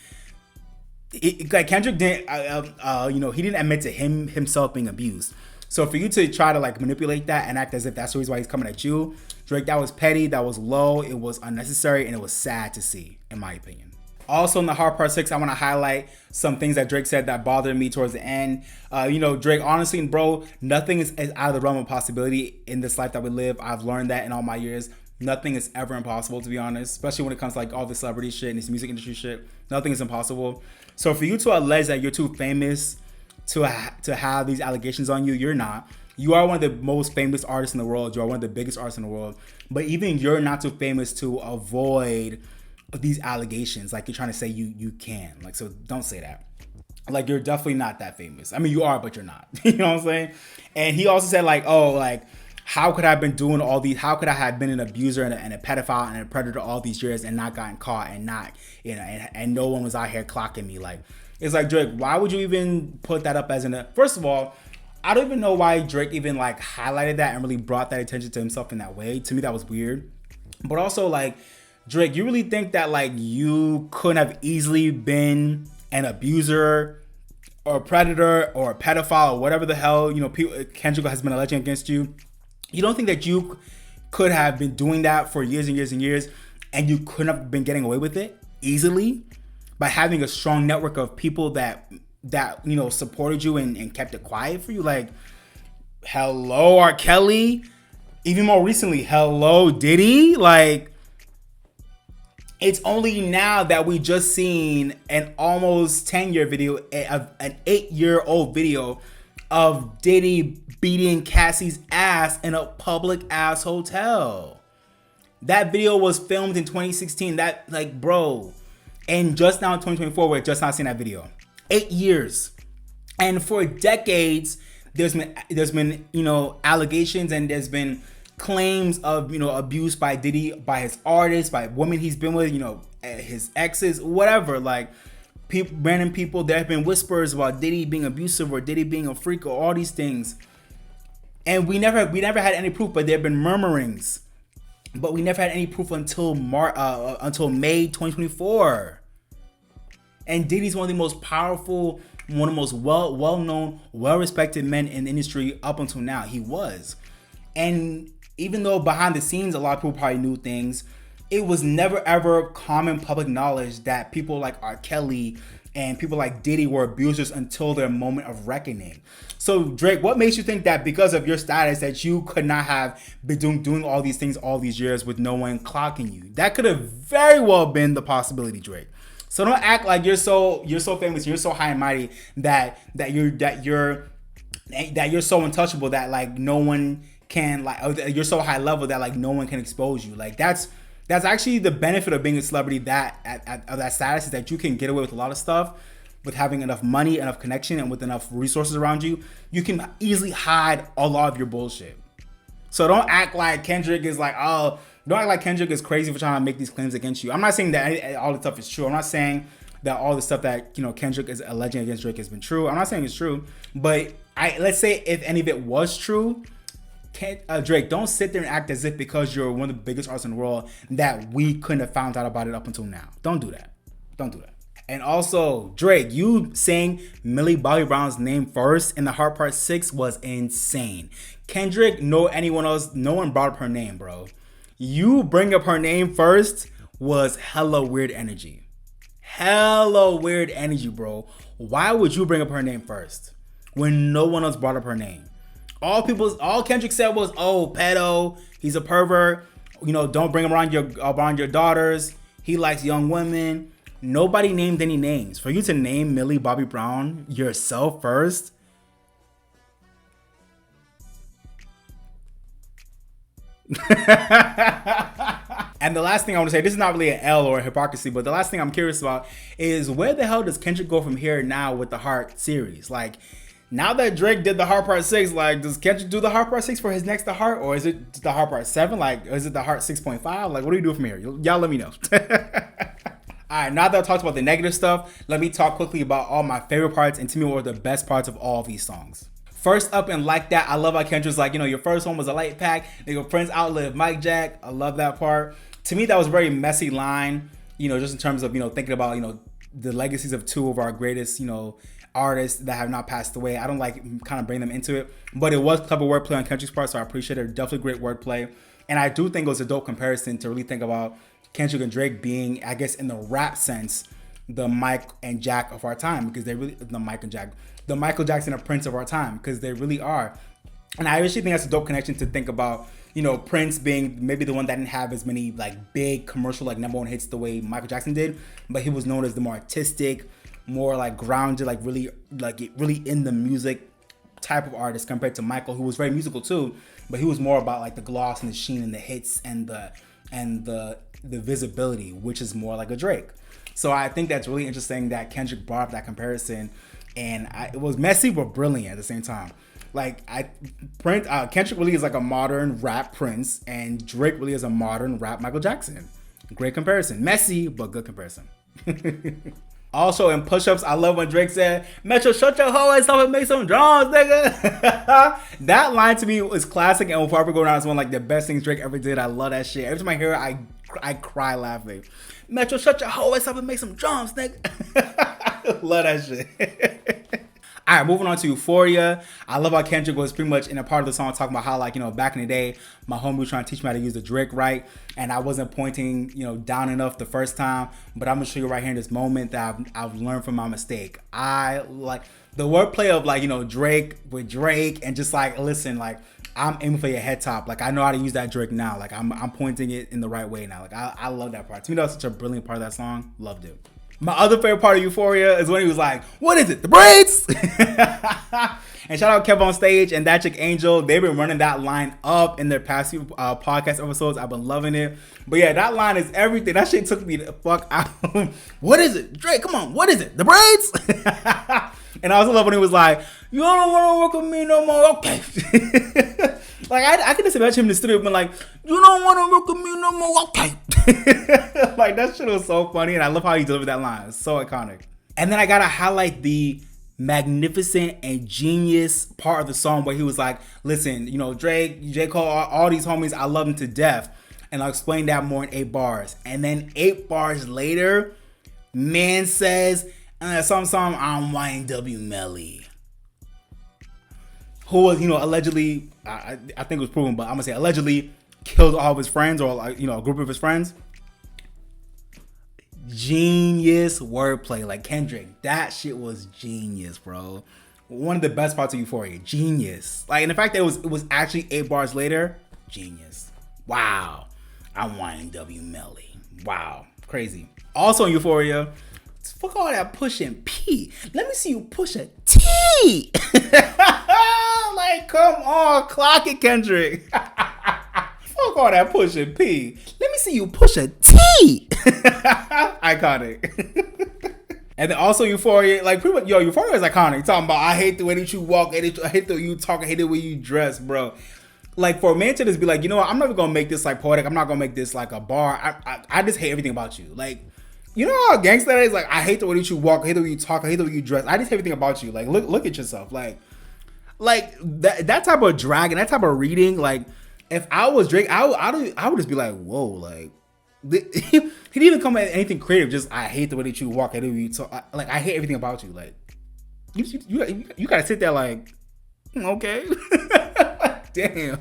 Like, Kendrick didn't, he didn't admit to himself being abused. So for you to try to like manipulate that and act as if that's the reason why he's coming at you, Drake, that was petty, that was low, it was unnecessary, and it was sad to see, in my opinion. Also, in the hard part 6, I want to highlight some things that Drake said that bothered me towards the end. Drake, honestly, bro, nothing is out of the realm of possibility in this life that we live. I've learned that in all my years. Nothing is ever impossible, to be honest, especially when it comes to like all the celebrity shit and this music industry shit. Nothing is impossible. So for you to allege that you're too famous to have these allegations on you, you're not. You are one of the most famous artists in the world. You are one of the biggest artists in the world. But even you're not too famous to avoid these allegations. Like, you're trying to say you can. Like, so don't say that. Like, you're definitely not that famous. I mean, you are, but you're not. You know what I'm saying? And he also said like, oh, like, how could I have been doing all these? How could I have been an abuser and a pedophile and a predator all these years and not gotten caught and not, and no one was out here clocking me? Like, It's like, Drake, why would you even put that up as first of all, I don't even know why Drake even like highlighted that and really brought that attention to himself in that way. To me, that was weird. But also, like, Drake, you really think that like you couldn't have easily been an abuser or a predator or a pedophile or whatever the hell, Kendrick has been alleging against you? You don't think that you could have been doing that for years and years and years and you couldn't have been getting away with it easily by having a strong network of people that supported you and kept it quiet for you? Like, hello, R. Kelly. Even more recently, hello, Diddy. Like, it's only now that we just seen an almost 10-year video, an 8-year-old video of Diddy beating Cassie's ass in a public ass hotel. That video was filmed in 2016. That, like, bro. And just now in 2024, we're just not seeing that video. 8 years. And for decades, there's been allegations and there's been claims of abuse by Diddy, by his artists, by women he's been with, his exes, whatever. Like, random people, there have been whispers about Diddy being abusive or Diddy being a freak or all these things. And we never had any proof, but there have been murmurings. But we never had any proof until May 2024. And Diddy's one of the most powerful, one of the most well-known, well-respected men in the industry up until now. He was. And even though behind the scenes, a lot of people probably knew things, it was never ever common public knowledge that people like R. Kelly and people like Diddy were abusers until their moment of reckoning. So, Drake, what makes you think that because of your status that you could not have been doing all these things all these years with no one clocking you? That could have very well been the possibility, Drake. So don't act like you're so famous, you're so high and mighty that you're so untouchable that like no one can, like, you're so high level that like no one can expose you. Like, that's actually the benefit of being a celebrity of that status, is that you can get away with a lot of stuff with having enough money, enough connection, and with enough resources around you. You can easily hide a lot of your bullshit. So don't act like Kendrick is like, don't act like Kendrick is crazy for trying to make these claims against you. I'm not saying that all the stuff is true. I'm not saying that all the stuff that Kendrick is alleging against Drake has been true. I'm not saying it's true, but let's say if any of it was true, Drake, don't sit there and act as if because you're one of the biggest artists in the world that we couldn't have found out about it up until now. Don't do that. Don't do that. And also, Drake, you saying Millie Bobby Brown's name first in the Heart Part 6 was insane. Kendrick, anyone else, no one brought up her name, bro. You bring up her name first was hella weird energy. Hella weird energy, bro. Why would you bring up her name first when no one else brought up her name? All Kendrick said was, "Oh, pedo, he's a pervert. Don't bring him around your daughters. He likes young women." Nobody named any names. For you to name Millie Bobby Brown yourself first. And the last thing I want to say, this is not really an L or a hypocrisy, but the last thing I'm curious about is where the hell does Kendrick go from here now with the Heart series? Like, now that Drake did the Heart Part 6, like, does Kendrick do the Heart Part 6 for his next The Heart? Or is it the Heart Part 7? Like, is it the Heart 6.5? Like, what do you do from here? Y'all let me know. All right, now that I talked about the negative stuff, let me talk quickly about all my favorite parts and to me what were the best parts of all of these songs. First up, and Like That, I love how Kendrick's like, your first one was a light pack. Nigga, Prince outlived Mike Jack. I love that part. To me, that was a very messy line, just in terms of, thinking about, the legacies of two of our greatest, artists that have not passed away. I don't like kind of bring them into it, but it was clever wordplay on Kendrick's part, so I appreciate it. Definitely great wordplay. And I do think it was a dope comparison to really think about Kendrick and Drake being, I guess, in the rap sense, the Mike and Jack of our time, because they really, the Michael Jackson and Prince of our time, because they really are. And I actually think that's a dope connection to think about, Prince being maybe the one that didn't have as many like big commercial like number one hits the way Michael Jackson did, but he was known as the more artistic, more like grounded, like really in the music type of artist compared to Michael, who was very musical too, but he was more about like the gloss and the sheen and the hits and the visibility, which is more like a Drake. So I think that's really interesting that Kendrick brought up that comparison, and it was messy but brilliant at the same time. Like Kendrick really is like a modern rap Prince, and Drake really is a modern rap Michael Jackson. Great comparison, messy but good comparison. Also in push-ups, I love when Drake said, Metro, shut your hoe ass up and make some drums, nigga. That line to me is classic and will forever go down as one of like the best things Drake ever did. I love that shit. Every time I hear it, I cry laughing. Metro, shut your hoe ass up and make some drums, nigga. Love that shit. All right, moving on to Euphoria. I love how Kendrick was pretty much in a part of the song talking about how, like, you know, back in the day, my homie was trying to teach me how to use the Drake right, and I wasn't pointing, you know, down enough the first time, but I'm gonna show you right here in this moment that I've learned from my mistake. I like the wordplay of, like, you know, Drake with Drake, and just like, listen, like, I'm aiming for your head top. Like, I know how to use that Drake now. Like, I'm pointing it in the right way now. Like, I love that part. To me, that was such a brilliant part of that song. Loved it. My other favorite part of Euphoria is when he was like, what is it? The braids? And shout out Kev on Stage and That Chick Angel. They've been running that line up in their past few podcast episodes. I've been loving it. But yeah, that line is everything. That shit took me the fuck out. What is it? Drake, come on. What is it? The braids? And I also love when he was like, you don't want to work with me no more. Okay. Like, I can just imagine him in the studio being like, you don't want to work with me no more. Okay. Like, that shit was so funny. And I love how he delivered that line. It's so iconic. And then I got to highlight the magnificent and genius part of the song where he was like, listen, you know, Drake, J. Cole, all these homies, I love them to death. And I'll explain that more in 8 bars. And then 8 bars later, man says, some I'm YNW Melly, who was, you know, allegedly, I think it was proven, but I'm gonna say allegedly killed all of his friends, or like, you know, a group of his friends. Genius wordplay, like Kendrick, that shit was genius, bro. One of the best parts of Euphoria, genius. Like, and the fact that it was actually 8 bars later, genius. Wow, I'm YNW Melly. Wow, crazy. Also in Euphoria, fuck all that pushing P. Let me see you push a T. Like, come on, clock it, Kendrick. Fuck all that pushing P. Let me see you push a T. Iconic. And then also Euphoria, like, pretty much, Euphoria is iconic. Talking about, I hate the way that you walk, I hate the way you talk, I hate the way you dress, bro. Like, for a man to just be like, you know what, I'm never gonna make this like poetic. I'm not gonna make this like a bar. I just hate everything about you. Like, you know how gangsta that is? Like, I hate the way that you walk, I hate the way you talk, I hate the way you dress. I just hate everything about you. Like, look at yourself. Like that type of drag and that type of reading. Like, if I was Drake, I would just be like, whoa, like, he didn't even come at anything creative. Just, I hate the way that you walk, I hate the way you talk. Like, I hate everything about you. Like, you gotta sit there like, okay, damn,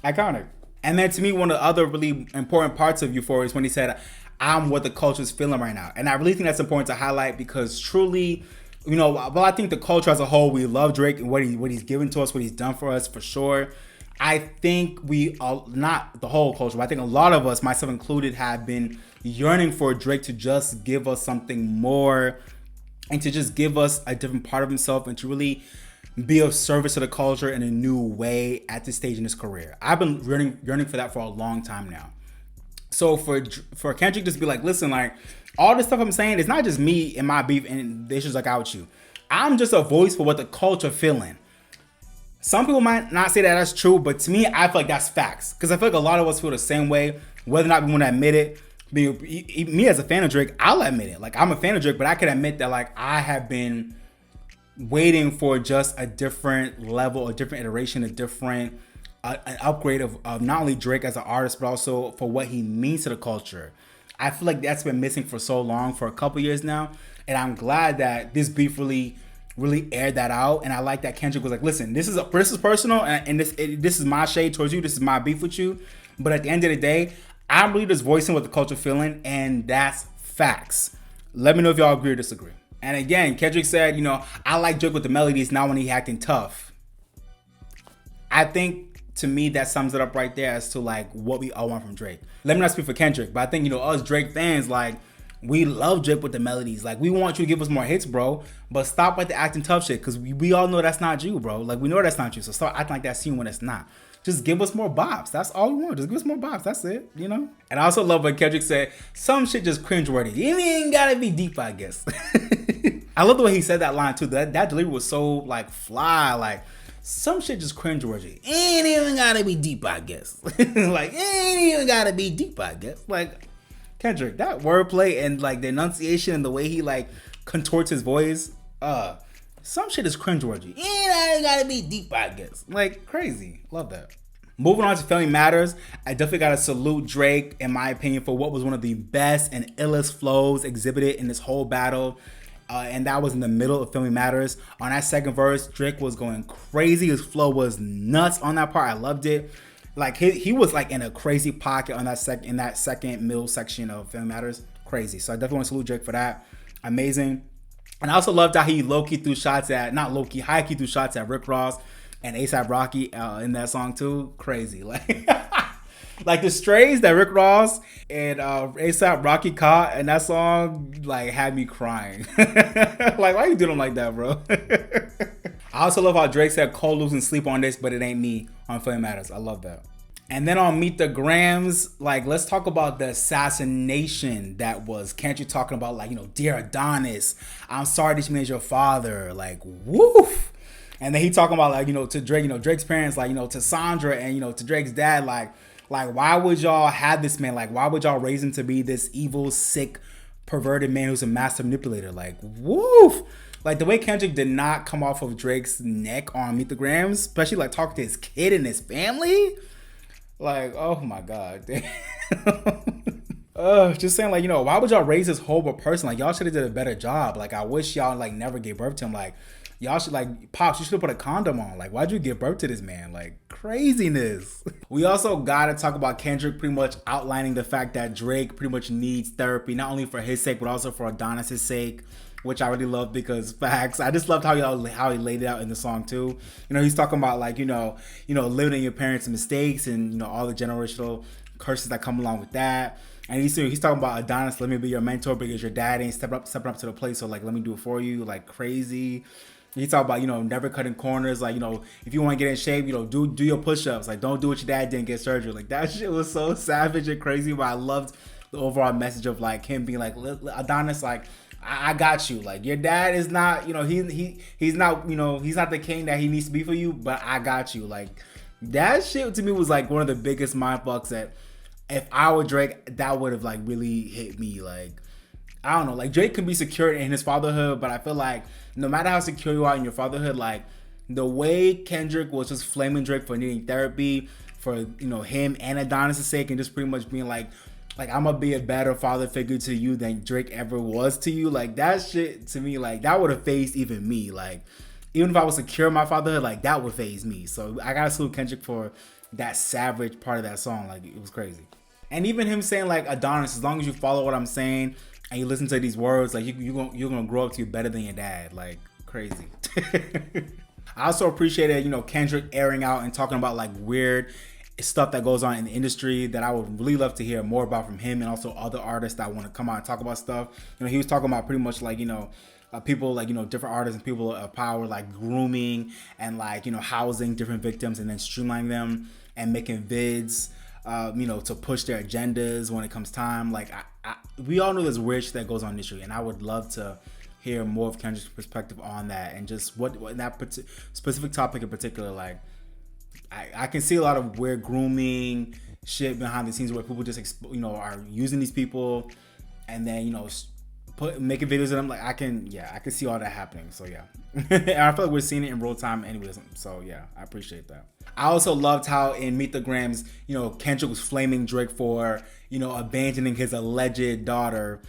iconic. And then to me, one of the other really important parts of Euphoria is when he said, I'm what the culture is feeling right now. And I really think that's important to highlight, because truly, you know, well, I think the culture as a whole, we love Drake and what he's given to us, what he's done for us, for sure. I think we all, not the whole culture, but I think a lot of us, myself included, have been yearning for Drake to just give us something more, and to just give us a different part of himself, and to really be of service to the culture in a new way at this stage in his career. I've been yearning for that for a long time now. So for Kendrick just be like, listen, like, all this stuff I'm saying, it's not just me and my beef and the issues I got with you. I'm just a voice for what the culture feeling. Some people might not say that that's true, but to me, I feel like that's facts. Because I feel like a lot of us feel the same way, whether or not we want to admit it. Me as a fan of Drake, I'll admit it. Like, I'm a fan of Drake, but I can admit that, like, I have been waiting for just a different level, a different iteration, a different an upgrade of not only Drake as an artist, but also for what he means to the culture. I feel like that's been missing for so long, for a couple years now, and I'm glad that this beef really aired that out. And I like that Kendrick was like, listen, this is personal, and this is my shade towards you, this is my beef with you, but at the end of the day, I'm really just voicing what the culture feeling, and that's facts. Let me know if y'all agree or disagree. And again, Kendrick said, you know, I like Drake with the melodies, not when he acting tough. I think, to me, that sums it up right there as to, like, what we all want from Drake. Let me not speak for Kendrick, but I think, you know, us Drake fans, like, we love Drake with the melodies. Like, we want you to give us more hits, bro, but stop with the acting tough shit, because we all know that's not you, bro. Like, we know that's not you, so start acting like that's you when it's not. Just give us more bops. That's all we want. Just give us more bops. That's it, you know? And I also love when Kendrick said, some shit just cringeworthy. It ain't gotta be deep, I guess. I love the way he said that line, too. That delivery was so, like, fly, like, some shit just cringeworthy. Ain't even gotta be deep, I guess. Like, ain't even gotta be deep, I guess. Like, Kendrick, that wordplay and, like, the enunciation and the way he, like, contorts his voice. Some shit is cringeworthy. I gotta be deep, I guess. Like, crazy. Love that. Moving on to Family Matters, I definitely gotta salute Drake, in my opinion, for what was one of the best and illest flows exhibited in this whole battle. And that was in the middle of Family Matters. On that second verse, Drake was going crazy. His flow was nuts on that part. I loved it. Like he was like in a crazy pocket on that second middle section of Family Matters. Crazy. So I definitely want to salute Drake for that. Amazing. And I also loved how he high-key threw shots at Rick Ross and A$AP Rocky in that song too. Crazy. Like like the strays that Rick Ross and A$AP Rocky caught in that song like had me crying. Like, why you doing them like that, bro? I also love how Drake said Cole losing sleep on this, but it ain't me on Family Matters. I love that. And then on Meet the Grams, like, let's talk about the assassination that was Kendrick talking about, like, dear Adonis, I'm sorry this man's your father. Like, woof. And then he talking about, like, to Drake, Drake's parents, like, to Sandra and, to Drake's dad, like, why would y'all have this man? Like, why would y'all raise him to be this evil, sick, perverted man who's a master manipulator? Like, woof. Like, the way Kendrick did not come off of Drake's neck on Meet the Grams, especially, like, talking to his kid and his family. Like, oh, my God. Just saying, like, why would y'all raise this horrible person? Like, y'all should have did a better job. Like, I wish y'all, like, never gave birth to him. Like, y'all should, like, Pops, you should have put a condom on. Like, why'd you give birth to this man? Like, craziness. We also got to talk about Kendrick pretty much outlining the fact that Drake pretty much needs therapy, not only for his sake, but also for Adonis' sake, which I really love because facts. I just loved how he laid it out in the song too. He's talking about like, living in your parents' mistakes and, all the generational curses that come along with that. And he's talking about Adonis, let me be your mentor because your dad ain't stepping up to the plate. So like, let me do it for you. Like crazy. He talk about, never cutting corners. Like, if you want to get in shape, do your push-ups. Like, don't do what your dad did and get surgery. Like, that shit was so savage and crazy. But I loved the overall message of like him being like, Adonis, like, I got you. Like, your dad is not, he's not, he's not the king that he needs to be for you, but I got you. Like, that shit to me was like one of the biggest mind fucks that if I were Drake, that would have like really hit me. Like, I don't know, like Drake can be secure in his fatherhood, but I feel like no matter how secure you are in your fatherhood, like the way Kendrick was just flaming Drake for needing therapy for, him and Adonis' sake and just pretty much being like I'm gonna be a better father figure to you than Drake ever was to you. Like, that shit to me, like, that would have phased even me. Like, even if I was secure in my fatherhood, like, that would phase me. So I gotta salute Kendrick for that savage part of that song. Like, it was crazy. And even him saying, like, Adonis, as long as you follow what I'm saying and you listen to these words, like, you're gonna grow up to be better than your dad. Like, crazy. I also appreciated, Kendrick airing out and talking about, like, weird stuff that goes on in the industry that I would really love to hear more about from him and also other artists that want to come out and talk about stuff. He was talking about pretty much like, people like, different artists and people of power, like grooming and like, housing different victims and then streamlining them and making vids, to push their agendas when it comes time. Like, we all know there's weird shit that goes on in the industry, and I would love to hear more of Kendrick's perspective on that and just what in that specific topic in particular, like, I can see a lot of weird grooming shit behind the scenes where people just, are using these people and then, making videos of them. Like, I can see all that happening. So, yeah. And I feel like we're seeing it in real time anyways. So, yeah, I appreciate that. I also loved how in Meet the Grams, Kendrick was flaming Drake for, abandoning his alleged daughter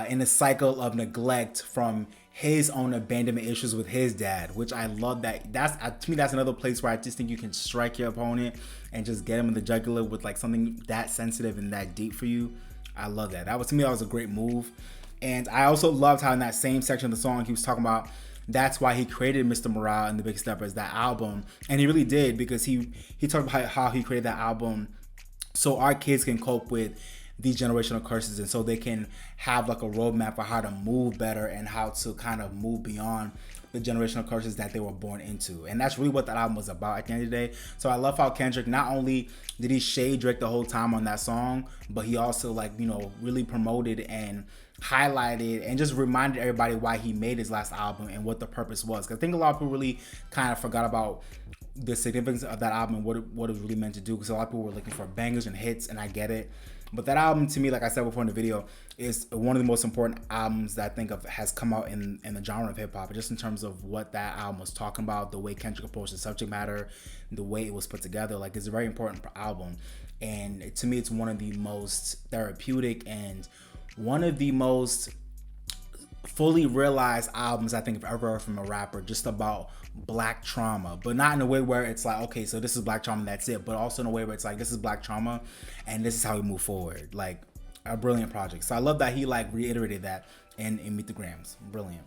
in a cycle of neglect from his own abandonment issues with his dad, which I love that. To me, that's another place where I just think you can strike your opponent and just get him in the jugular with like something that sensitive and that deep for you. I love that. To me, that was a great move. And I also loved how in that same section of the song, he was talking about that's why he created Mr. Morale and the Big Steppers, that album. And he really did, because he talked about how he created that album so our kids can cope with these generational curses, and so they can have like a roadmap for how to move better and how to kind of move beyond the generational curses that they were born into. And that's really what that album was about at the end of the day. So I love how Kendrick, not only did he shade Drake the whole time on that song, but he also like, really promoted and highlighted and just reminded everybody why he made his last album and what the purpose was. Because I think a lot of people really kind of forgot about the significance of that album and what it was really meant to do, because a lot of people were looking for bangers and hits, and I get it. But that album, to me, like I said before in the video, is one of the most important albums that I think of has come out in the genre of hip hop, just in terms of what that album was talking about, the way Kendrick approached the subject matter, the way it was put together. Like, it's a very important album, and to me, it's one of the most therapeutic and one of the most fully realized albums I think I've ever heard from a rapper, just about black trauma, but not in a way where it's like, okay, so this is black trauma, that's it, but also in a way where it's like, this is black trauma and this is how we move forward. Like, a brilliant project. So I love that he like reiterated that in Meet the Grams. Brilliant.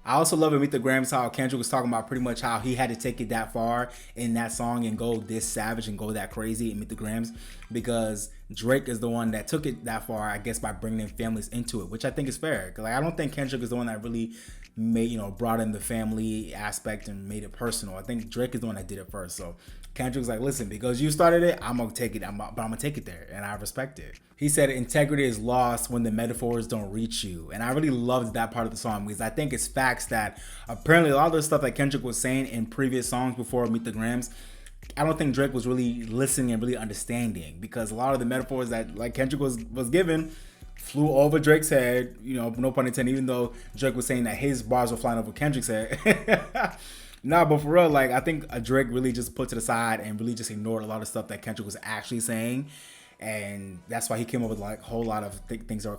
I also love in Meet the Grams how Kendrick was talking about pretty much how he had to take it that far in that song and go this savage and go that crazy in Meet the Grams, because Drake is the one that took it that far, I guess, by bringing in families into it, which I think is fair. Because like, I don't think Kendrick is the one that really made, brought in the family aspect and made it personal. I think Drake is the one that did it first. So Kendrick's like, listen, because you started it, I'm gonna take it, but I'm gonna take it there, and I respect it. He said integrity is lost when the metaphors don't reach you, and I really loved that part of the song, because I think it's facts that apparently a lot of the stuff that Kendrick was saying in previous songs before Meet the Grams, I don't think Drake was really listening and really understanding, because a lot of the metaphors that like Kendrick was given flew over Drake's head, no pun intended, even though Drake was saying that his bars were flying over Kendrick's head. Nah, but for real, like, I think Drake really just put to the side and really just ignored a lot of stuff that Kendrick was actually saying, and that's why he came up with like a whole lot of things that were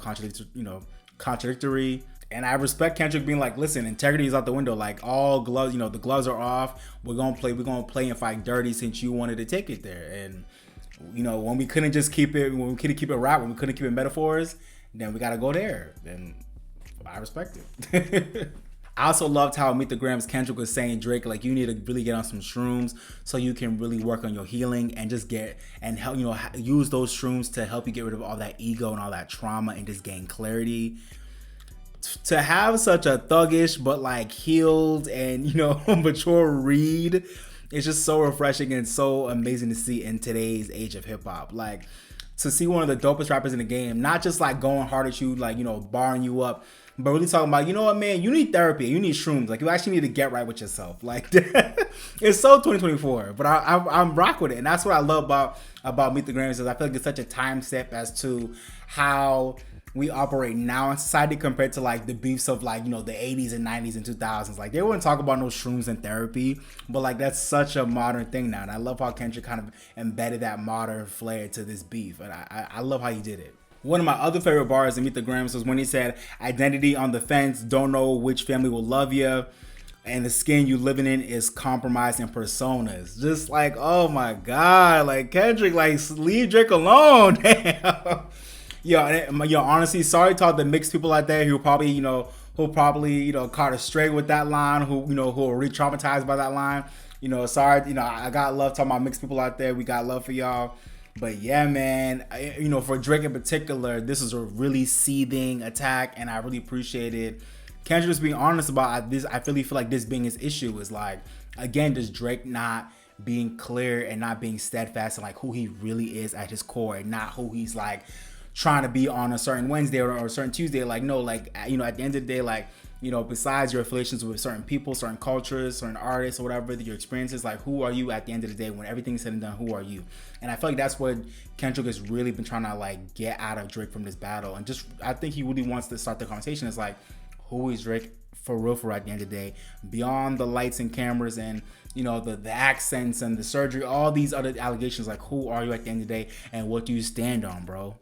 contradictory. And I respect Kendrick being like, listen, integrity is out the window. Like, all gloves, the gloves are off. We're gonna play and fight dirty since you wanted to take it there. And when we couldn't just keep it, when we couldn't keep it rap, when we couldn't keep it metaphors, then we gotta go there. And I respect it. I also loved how Meet the Grams Kendrick was saying, Drake, like, you need to really get on some shrooms so you can really work on your healing and just help, use those shrooms to help you get rid of all that ego and all that trauma and just gain clarity. To have such a thuggish but like healed and mature read, it's just so refreshing and so amazing to see in today's age of hip hop. Like, to see one of the dopest rappers in the game, not just like going hard at you, like, barring you up, but really talking about, you know what, man, you need therapy, you need shrooms, like, you actually need to get right with yourself. Like, it's so 2024, but I'm rock with it, and that's what I love about Meet the Grams, is I feel like it's such a time step as to how we operate now in society compared to like the beefs of like, the 80s and 90s and 2000s. Like, they wouldn't talk about no shrooms and therapy, but like, that's such a modern thing now, and I love how Kendrick kind of embedded that modern flair to this beef, and I love how he did it. One of my other favorite bars in Meet the Grams was when he said, identity on the fence, don't know which family will love you, and the skin you living in is compromising personas. Just like, oh my God, like, Kendrick, like, leave Drake alone. Damn. Honestly, sorry to all the mixed people out there who probably, caught a stray with that line, who are re-traumatized by that line. Sorry, I got love to all my mixed people out there. We got love for y'all. But yeah, man, for Drake in particular, this is a really seething attack, and I really appreciate it. Kendrick just being honest about this. I really feel like this being his issue is like, again, just Drake not being clear and not being steadfast in like who he really is at his core, and not who he's like trying to be on a certain Wednesday or a certain Tuesday. Like, no, like, at the end of the day, like, besides your affiliations with certain people, certain cultures, certain artists, or whatever, your experiences, like, who are you at the end of the day when everything's said and done? Who are you? And I feel like that's what Kendrick has really been trying to like get out of Drake from this battle, and just I think he really wants to start the conversation. It's like, who is Drake for real at the end of the day, beyond the lights and cameras and the accents and the surgery, all these other allegations? Like, who are you at the end of the day, and what do you stand on, bro?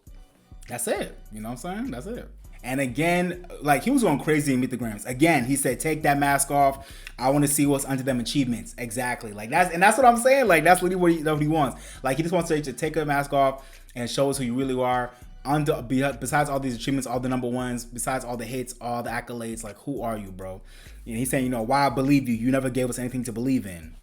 That's it. You know what I'm saying? That's it. And again, like, he was going crazy in Meet the Grams. Again, he said, take that mask off. I want to see what's under them achievements. Exactly. Like, that's what I'm saying. Like, that's literally what he wants. Like, he just wants to take the mask off and show us who you really are. Besides all these achievements, all the number ones, besides all the hits, all the accolades, like, who are you, bro? And he's saying, why I believe you. You never gave us anything to believe in.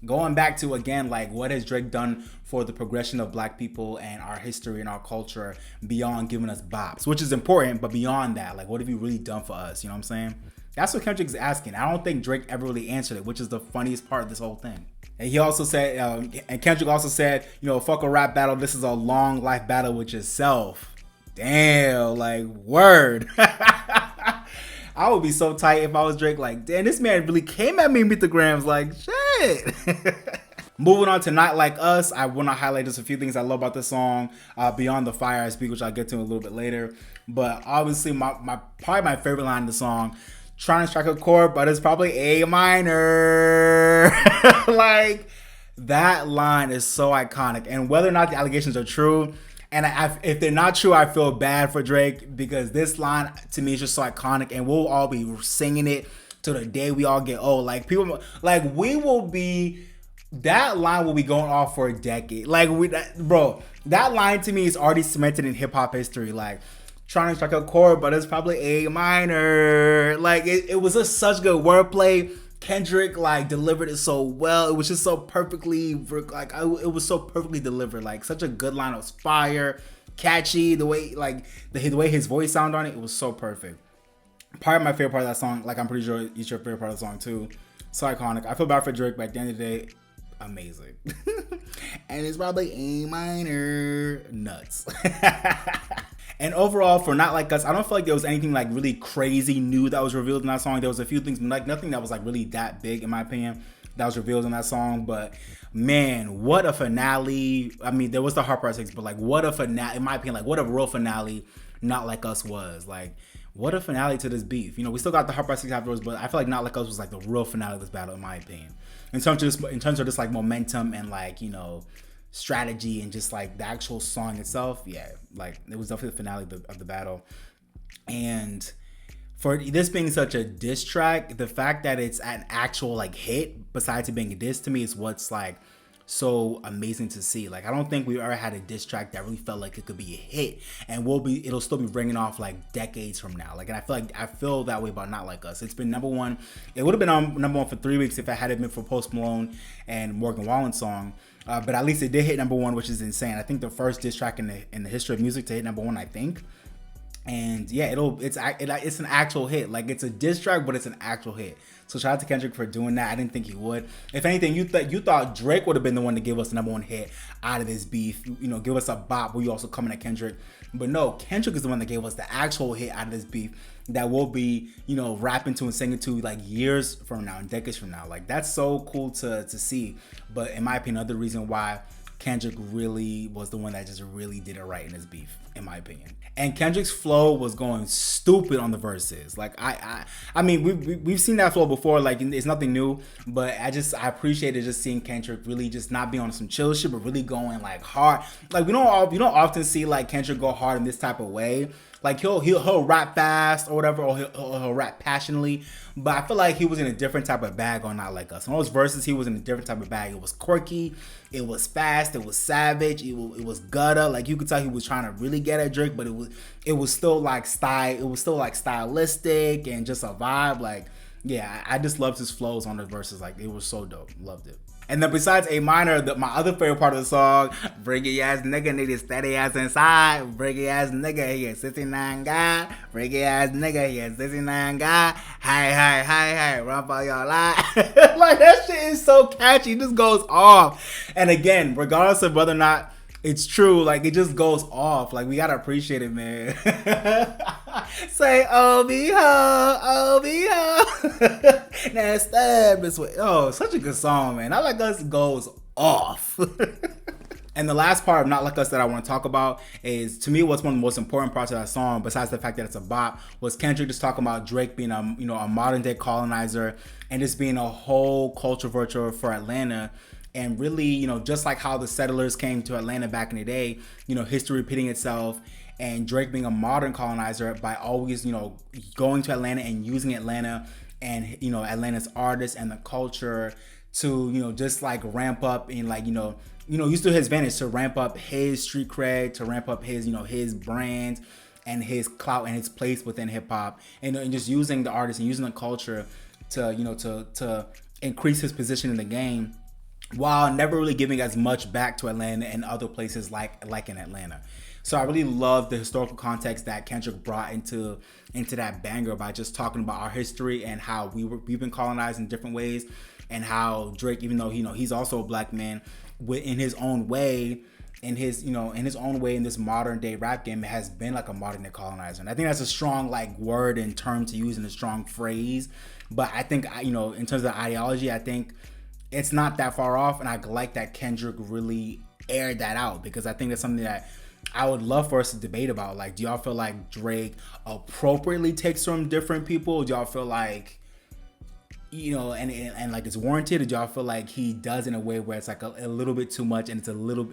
Going back to, again, like, what has Drake done for the progression of black people and our history and our culture beyond giving us bops, which is important, but beyond that, like, what have you really done for us? You know what I'm saying? That's what Kendrick's asking. I don't think Drake ever really answered it, which is the funniest part of this whole thing. And he also said, and Kendrick also said, fuck a rap battle. This is a long life battle with yourself. Damn, like, word. I would be so tight if I was Drake. Like, damn, this man really came at me and Meet the Grams. Like, shit. Moving on to Not Like Us, I want to highlight just a few things I love about the song. Beyond the Fire I Speak, which I'll get to a little bit later. But obviously, probably my favorite line in the song, trying to strike a chord, but it's probably A minor. Like, that line is so iconic. And whether or not the allegations are true, and if they're not true, I feel bad for Drake, because this line to me is just so iconic, and we'll all be singing it till the day we all get old. Like, people, like, we will be. That line will be going off for a decade. Like, that line to me is already cemented in hip hop history. Like, trying to strike a chord, but it's probably A minor. Like, it was just such good wordplay. Kendrick, like, delivered it so well. It was just so perfectly, it was so perfectly delivered. Like, such a good line. It was fire, catchy. The way, like, the way his voice sounded on it, it was so perfect. Probably my favorite part of that song. Like, I'm pretty sure it's your favorite part of the song too. So iconic. I feel bad for Drake, but at the end of the day, amazing. And it's probably A minor. Nuts. And overall, for Not Like Us, I don't feel like there was anything like really crazy new that was revealed in that song. There was a few things, like nothing that was like really that big in my opinion that was revealed in that song. But man, what a finale. I mean, there was the Hypocrisies, but like what a finale, in my opinion, like what a real finale Not Like Us was. Like, what a finale to this beef. You know, we still got the Hypocrisies afterwards, but I feel like Not Like Us was like the real finale of this battle, in my opinion. In terms of just like momentum and like, you know, strategy and just like the actual song itself, yeah, like it was definitely the finale of the battle. And for this being such a diss track, the fact that it's an actual like hit, besides it being a diss, to me is what's like so amazing to see. Like, I don't think we've ever had a diss track that really felt like it could be a hit, and it'll still be ringing off like decades from now. Like, and I feel that way about Not Like Us. It's been number one. It would have been on number one for 3 weeks if it hadn't been for Post Malone and Morgan Wallen's song. But at least it did hit number one, which is insane. I think the first diss track in the history of music to hit number one, I think. And yeah, it's an actual hit. Like, it's a diss track, but it's an actual hit. So shout out to Kendrick for doing that. I didn't think he would. If anything, you thought Drake would have been the one to give us the number one hit out of this beef. You know, give us a bop where you also coming at Kendrick. But no, Kendrick is the one that gave us the actual hit out of this beef that we'll be, you know, rapping to and singing to like years from now and decades from now. Like, that's so cool to see. But in my opinion, another reason why Kendrick really was the one that just really did it right in this beef, in my opinion. And Kendrick's flow was going stupid on the verses. Like, I mean, we've seen that flow before. Like, it's nothing new. But I appreciated just seeing Kendrick really just not be on some chill shit, but really going like hard. Like, you don't often see like Kendrick go hard in this type of way. Like, he'll rap fast or whatever, or he'll rap passionately. But I feel like he was in a different type of bag on Not Like Us. On those verses, he was in a different type of bag. It was quirky, it was fast, it was savage, it was gutter. Like, you could tell he was trying to really get at Drake, but it was still like style. It was still like stylistic and just a vibe. Like, yeah, I just loved his flows on the verses. Like, it was so dope. Loved it. And then besides A minor, my other favorite part of the song, bring your ass nigga, need to steady ass inside. Bring your ass nigga, he a 69 guy. Bring your ass nigga, he a 69 guy. Hi, run for your life. Like, that shit is so catchy. It just goes off. And again, regardless of whether or not it's true, like, it just goes off. Like, we gotta appreciate it, man. Say, oh, be ho. Now stab this way. Oh, such a good song, man. Not Like Us goes off. And the last part of Not Like Us that I want to talk about is, to me, what's one of the most important parts of that song, besides the fact that it's a bop, was Kendrick just talking about Drake being a modern day colonizer and just being a whole culture vulture for Atlanta. And really, you know, just like how the settlers came to Atlanta back in the day, you know, history repeating itself, and Drake being a modern colonizer by always, you know, going to Atlanta and using Atlanta and, you know, Atlanta's artists and the culture to, you know, just like ramp up and like, you know, use to his advantage to ramp up his street cred, to ramp up his, you know, his brand and his clout and his place within hip hop, and just using the artists and using the culture to, you know, to increase his position in the game, while never really giving as much back to Atlanta and other places like in Atlanta. So I really love the historical context that Kendrick brought into that banger by just talking about our history and how we've been colonized in different ways, and how Drake, even though, you know, he's also a black man in his own way, in his own way in this modern day rap game, has been like a modern day colonizer. And I think that's a strong like word and term to use, and a strong phrase. But I think, you know, in terms of ideology, I think it's not that far off, and I like that Kendrick really aired that out, because I think that's something that I would love for us to debate about. Like, do y'all feel like Drake appropriately takes from different people? Do y'all feel like, you know, and like it's warranted? Or do y'all feel like he does in a way where it's like a little bit too much, and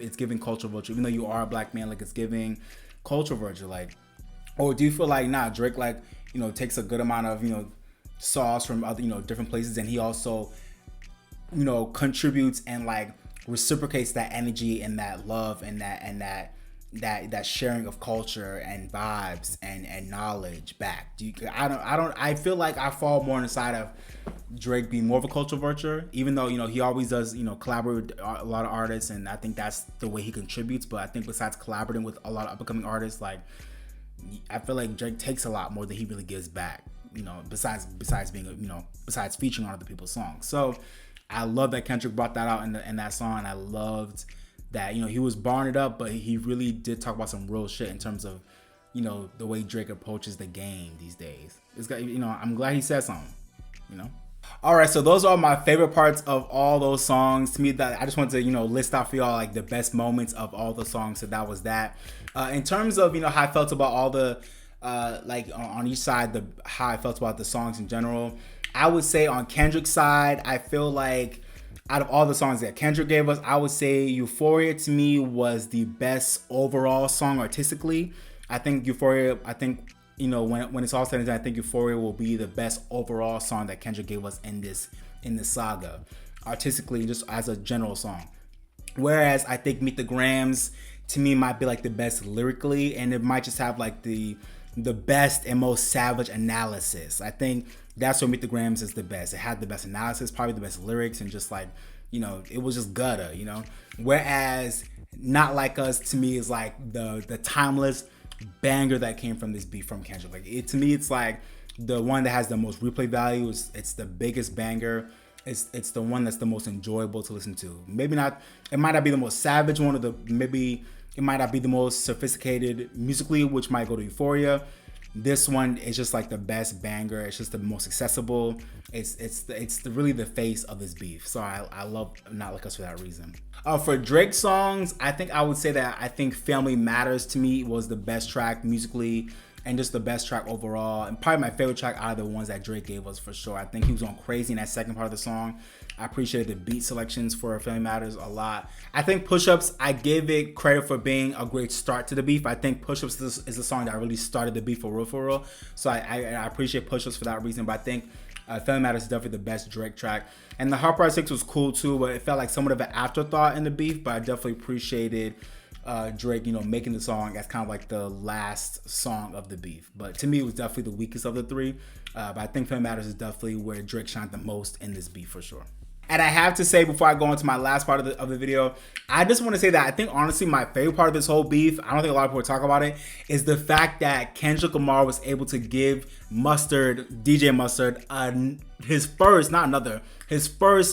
it's giving cultural virtue, even though you are a black man, like it's giving cultural virtue? Like, or do you feel like, nah, Drake, like, you know, takes a good amount of, you know, sauce from other, you know, different places, and he also, you know, contributes and like reciprocates that energy and that love and that sharing of culture and vibes and knowledge back? I feel like I fall more on the side of Drake being more of a cultural vulture, even though, you know, he always does, you know, collaborate with a lot of artists, and I think that's the way he contributes. But I think besides collaborating with a lot of upcoming artists, like, I feel like Drake takes a lot more than he really gives back, you know, besides being, you know, besides featuring on other people's songs. So I love that Kendrick brought that out in that song. I loved that, you know, he was barring it up, but he really did talk about some real shit in terms of, you know, the way Drake approaches the game these days. It's got, you know, I'm glad he said something, you know. All right, so those are my favorite parts of all those songs. To me, that I just wanted to, you know, list out for y'all like the best moments of all the songs. So that was that. In terms of, you know, how I felt about all the like on each side, how I felt about the songs in general, I would say on Kendrick's side, I feel like out of all the songs that Kendrick gave us, I would say Euphoria to me was the best overall song artistically. I think Euphoria, you know, when it's all said and done, I think Euphoria will be the best overall song that Kendrick gave us in this saga, artistically, just as a general song. Whereas I think Meet the Grams to me might be like the best lyrically, and it might just have like the best and most savage analysis. I think that's where Meet the Grams is the best. It had the best analysis, probably the best lyrics, and just like, you know, it was just gutter, you know. Whereas Not Like Us to me is like the timeless banger that came from this beat from Kendrick. Like, to me, it's like the one that has the most replay value. It's the biggest banger. It's the one that's the most enjoyable to listen to. Maybe not, it might not be the most savage one, or maybe it might not be the most sophisticated musically, which might go to Euphoria. This one is just like the best banger. It's just the most accessible. It's really the face of this beef. So I love Not Like Us for that reason. For Drake songs, I think I would say that I think Family Matters to me was the best track musically, and just the best track overall, and probably my favorite track out of the ones that Drake gave us for sure. I think he was going crazy in that second part of the song. I appreciated the beat selections for Family Matters a lot. I think Push Ups, I give it credit for being a great start to the beef. I think Push Ups is the song that really started the beef for real. So I appreciate Push Ups for that reason. But I think Family Matters is definitely the best Drake track. And the Hard Part 6 was cool too, but it felt like somewhat of an afterthought in the beef. But I definitely appreciated Drake, you know, making the song as kind of like the last song of the beef. But to me, it was definitely the weakest of the three. But I think Family Matters is definitely where Drake shined the most in this beef for sure. And I have to say, before I go into my last part of the video, I just want to say that I think honestly my favorite part of this whole beef, I don't think a lot of people talk about it, is the fact that Kendrick Lamar was able to give DJ Mustard, his first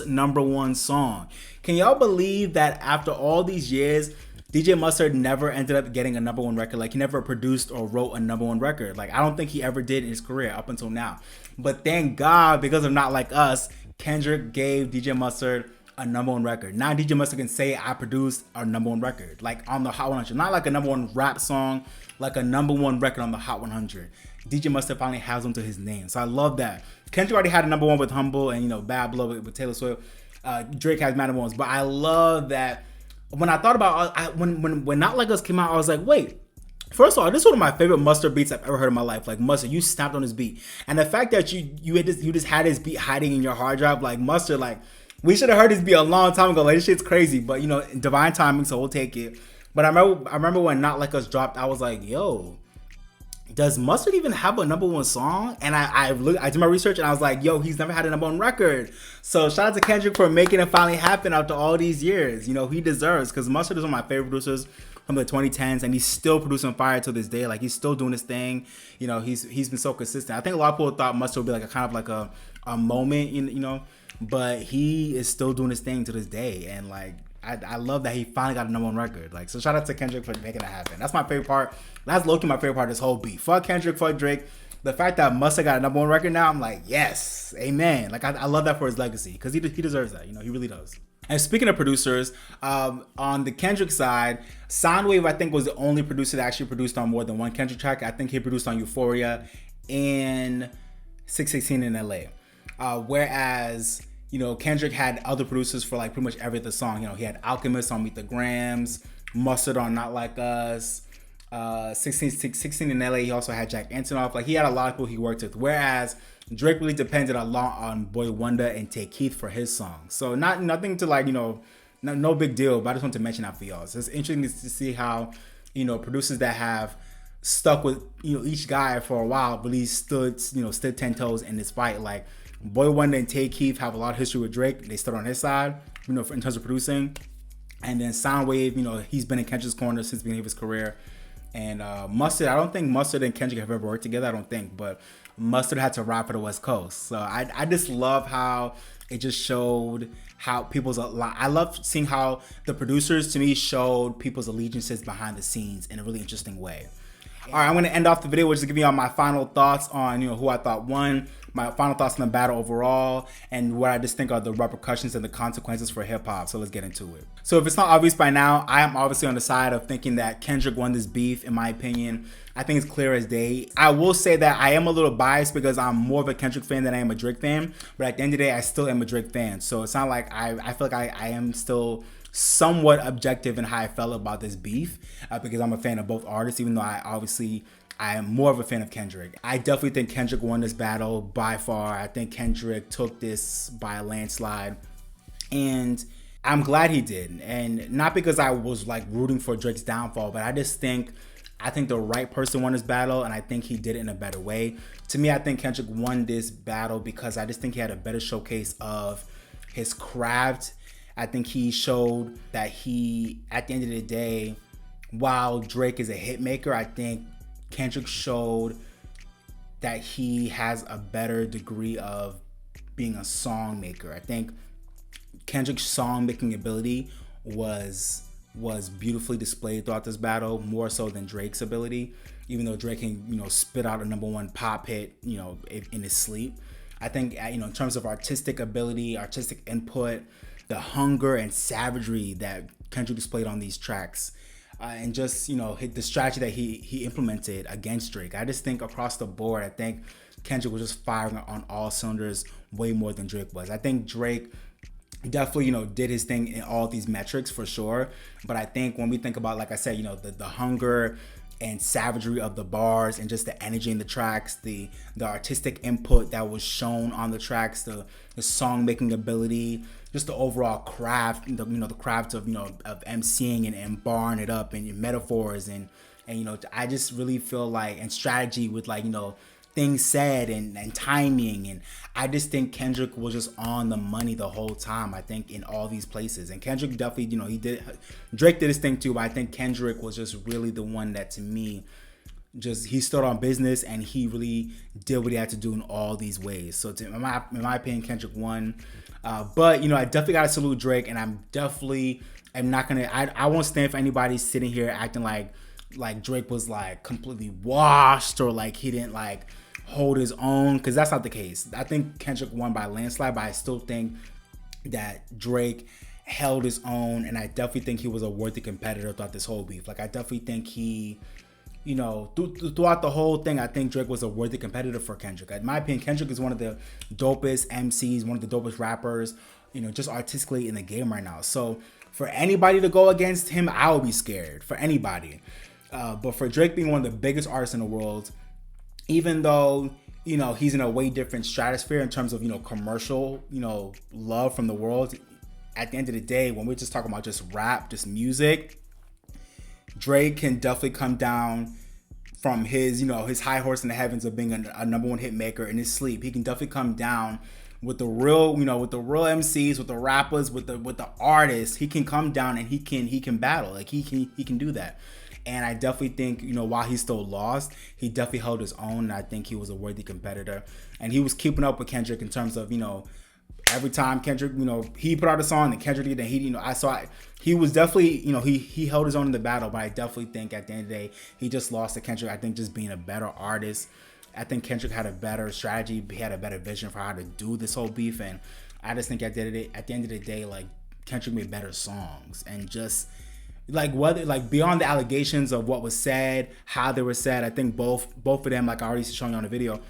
#1 song. Can y'all believe that after all these years, DJ Mustard never ended up getting a #1 record? Like, he never produced or wrote a #1 record. Like, I don't think he ever did in his career up until now. But thank God, because of Not Like Us, Kendrick gave DJ Mustard a #1 record. Now DJ Mustard can say, I produced a #1 record, like on the Hot 100. Not like a #1 rap song, like a #1 record on the Hot 100. DJ Mustard finally has them to his name. So I love that. Kendrick already had a #1 with Humble and, you know, Bad Blood with Taylor Swift. Drake has mad #1s. But I love that when I thought about, when Not Like Us came out, I was like, wait. First of all, this is one of my favorite Mustard beats I've ever heard in my life. Like, Mustard, you snapped on this beat. And the fact that you just had this beat hiding in your hard drive, like, Mustard, like, we should have heard this beat a long time ago. Like, this shit's crazy. But, you know, divine timing, so we'll take it. But I remember when Not Like Us dropped, I was like, yo, does Mustard even have a #1 song? And I did my research, and I was like, yo, he's never had a #1 record. So shout out to Kendrick for making it finally happen after all these years. You know, he deserves, because Mustard is one of my favorite producers from the 2010s, and he's still producing fire to this day. Like, he's still doing his thing. You know, he's been so consistent. I think a lot of people thought Mustard would be like a kind of like a moment, you know, but he is still doing his thing to this day. And like, I love that he finally got a #1 record. Like, so shout out to Kendrick for making that happen. That's my favorite part. That's low-key my favorite part of this whole beat. Fuck Kendrick, fuck Drake. the fact that Mustard got a number 1 record now, I'm like, yes, amen. Like I love that for his legacy because he deserves that. You know, he really does. And speaking of producers, on the Kendrick side, Soundwave I think was the only producer that actually produced on more than one Kendrick track. I think he produced on Euphoria and 616 in LA. Whereas, you know, Kendrick had other producers for like pretty much every other song. You know, he had Alchemist on Meet the Grams, Mustard on Not Like Us, 16 in LA. He also had Jack Antonoff. Like he had a lot of people he worked with. Whereas Drake really depended a lot on Boy Wonder and Take Keith for his songs. So nothing to like, you know, no big deal, but I just want to mention that for y'all. So it's interesting to see how, you know, producers that have stuck with, you know, each guy for a while really stood 10 toes in this fight. Like Boy Wonder and Take Keith have a lot of history with Drake. They stood on his side, you know, in terms of producing. And then Soundwave, you know, he's been in Kendrick's corner since the beginning of his career. And Mustard, I don't think Mustard and Kendrick have ever worked together. I don't think, but Mustard had to rap for the West Coast. So I just love how it just showed how people's, I love seeing how the producers to me showed people's allegiances behind the scenes in a really interesting way. All right, I'm going to end off the video with just giving y'all my final thoughts on, you know, who I thought won, my final thoughts on the battle overall, and what I just think are the repercussions and the consequences for hip hop. So let's get into it. So if it's not obvious by now, I am obviously on the side of thinking that Kendrick won this beef, in my opinion. I think it's clear as day. I will say that I am a little biased because I'm more of a Kendrick fan than I am a Drake fan, but at the end of the day, I still am a Drake fan. So it's not like I feel like I am still somewhat objective in how I felt about this beef because I'm a fan of both artists, even though I am more of a fan of Kendrick. I definitely think Kendrick won this battle by far. I think Kendrick took this by a landslide, and I'm glad he did. And not because I was like rooting for Drake's downfall, but I think the right person won this battle, and I think he did it in a better way. To me, I think Kendrick won this battle because I just think he had a better showcase of his craft. I think he showed that he, at the end of the day, while Drake is a hit maker, I think Kendrick showed that he has a better degree of being a song maker. I think Kendrick's song making ability was beautifully displayed throughout this battle, more so than Drake's ability, even though Drake can, you know, spit out a #1 pop hit, you know, in his sleep. I think, you know, in terms of artistic ability, artistic input, the hunger and savagery that Kendrick displayed on these tracks, and just, you know, the strategy that he implemented against Drake. I just think across the board, I think Kendrick was just firing on all cylinders way more than Drake was. I think Drake definitely, you know, did his thing in all these metrics for sure. But I think when we think about, like I said, you know, the hunger and savagery of the bars and just the energy in the tracks, the artistic input that was shown on the tracks, the song making ability, just the overall craft, the craft of, you know, of emceeing and barring it up and your metaphors and you know, I just really feel like, and strategy with, like, you know, things said and timing, and I just think Kendrick was just on the money the whole time, I think, in all these places. And Kendrick definitely, you know, Drake did his thing too, but I think Kendrick was just really the one that, to me, he stood on business and he really did what he had to do in all these ways. So in my opinion, Kendrick won. But, you know, I definitely gotta salute Drake, and I won't stand for anybody sitting here acting like Drake was like completely washed or like he didn't like hold his own, because that's not the case. I think Kendrick won by a landslide, but I still think that Drake held his own, and I definitely think he was a worthy competitor throughout this whole beef. Like, I definitely think he, you know, throughout the whole thing, I think Drake was a worthy competitor for Kendrick. In my opinion, Kendrick is one of the dopest MCs, one of the dopest rappers, you know, just artistically in the game right now. So for anybody to go against him, I would be scared, for anybody. But for Drake being one of the biggest artists in the world, even though, you know, he's in a way different stratosphere in terms of, you know, commercial, you know, love from the world, at the end of the day, when we're just talking about just rap, just music, Drake can definitely come down from his, you know, his high horse in the heavens of being a #1 hit maker in his sleep. He can definitely come down with the real, you know, with the real MCs, with the rappers, with the artists. He can come down and he can battle. Like, he can do that. And I definitely think, you know, while he still lost, he definitely held his own. And I think he was a worthy competitor. And he was keeping up with Kendrick in terms of, you know, every time Kendrick, you know, he put out a song and Kendrick did, and he, you know, he was definitely, you know, he held his own in the battle. But I definitely think at the end of the day, he just lost to Kendrick. I think just being a better artist. I think Kendrick had a better strategy. He had a better vision for how to do this whole beef. And I just think at the end of the day, like, Kendrick made better songs. And just like whether like beyond the allegations of what was said, how they were said, I think both of them, like I already showing you on the video,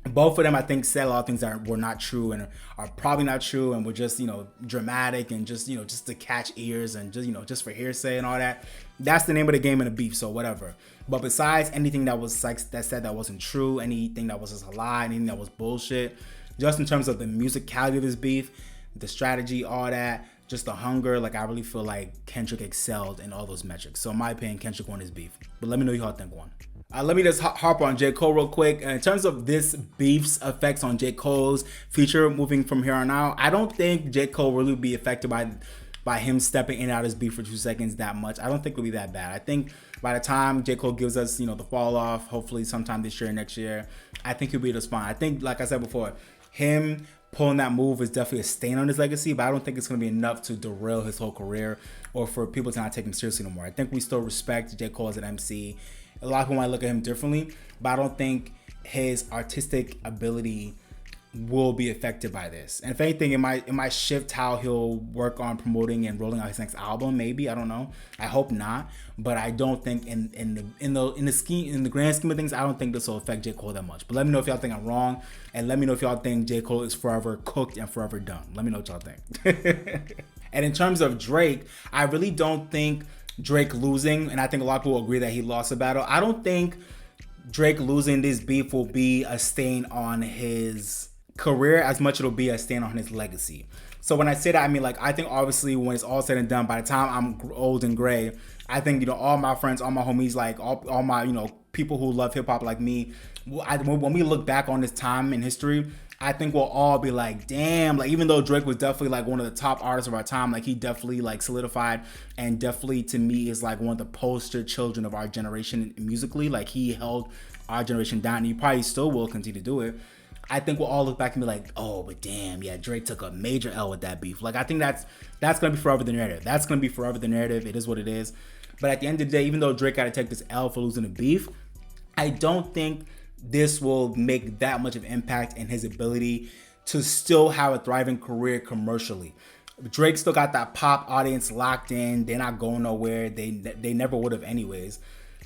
both of them I think said a lot of things that were not true and are probably not true and were just, you know, dramatic and just, you know, just to catch ears and just, you know, just for hearsay and all that. That's the name of the game in the beef, so whatever. But besides anything that was like that said that wasn't true, anything that was just a lie, anything that was bullshit, just in terms of the musicality of this beef, the strategy, all that, just the hunger, like I really feel like Kendrick excelled in all those metrics. So in my opinion, Kendrick won his beef. But let me know what y'all think won. Let me just harp on J. Cole real quick. In terms of this beef's effects on J. Cole's future moving from here on out, I don't think J. Cole really will be affected by him stepping in and out of his beef for 2 seconds that much. I don't think it'll be that bad. I think by the time J. Cole gives us, you know, the fall off, hopefully sometime this year or next year, I think he'll be just fine. I think, like I said before, him pulling that move is definitely a stain on his legacy, but I don't think it's going to be enough to derail his whole career or for people to not take him seriously anymore. I think we still respect J. Cole as an MC. A lot of people might look at him differently, but I don't think his artistic ability will be affected by this. And if anything, it might shift how he'll work on promoting and rolling out his next album. Maybe, I don't know. I hope not. But I don't think in the grand scheme of things, I don't think this will affect J. Cole that much. But let me know if y'all think I'm wrong, and let me know if y'all think J. Cole is forever cooked and forever done. Let me know what y'all think. And in terms of Drake, I really don't think Drake losing, and I think a lot of people agree that he lost a battle. I don't think Drake losing this beef will be a stain on his career as much it'll be a stain on his legacy. So when I say that, I mean, like, I think obviously when it's all said and done, by the time I'm old and gray, I think, you know, all my friends, all my homies, like all my, you know, people who love hip hop like me, when we look back on this time in history, I think we'll all be like, damn, like, even though Drake was definitely like one of the top artists of our time, like he definitely like solidified and definitely to me is like one of the poster children of our generation musically. Like he held our generation down and he probably still will continue to do it. I think we'll all look back and be like, oh, but damn, yeah, Drake took a major L with that beef. Like, I think that's going to be forever the narrative. That's going to be forever the narrative. It is what it is. But at the end of the day, even though Drake got to take this L for losing a beef, I don't think this will make that much of an impact in his ability to still have a thriving career commercially. Drake still got that pop audience locked in. They're not going nowhere. They never would have anyways.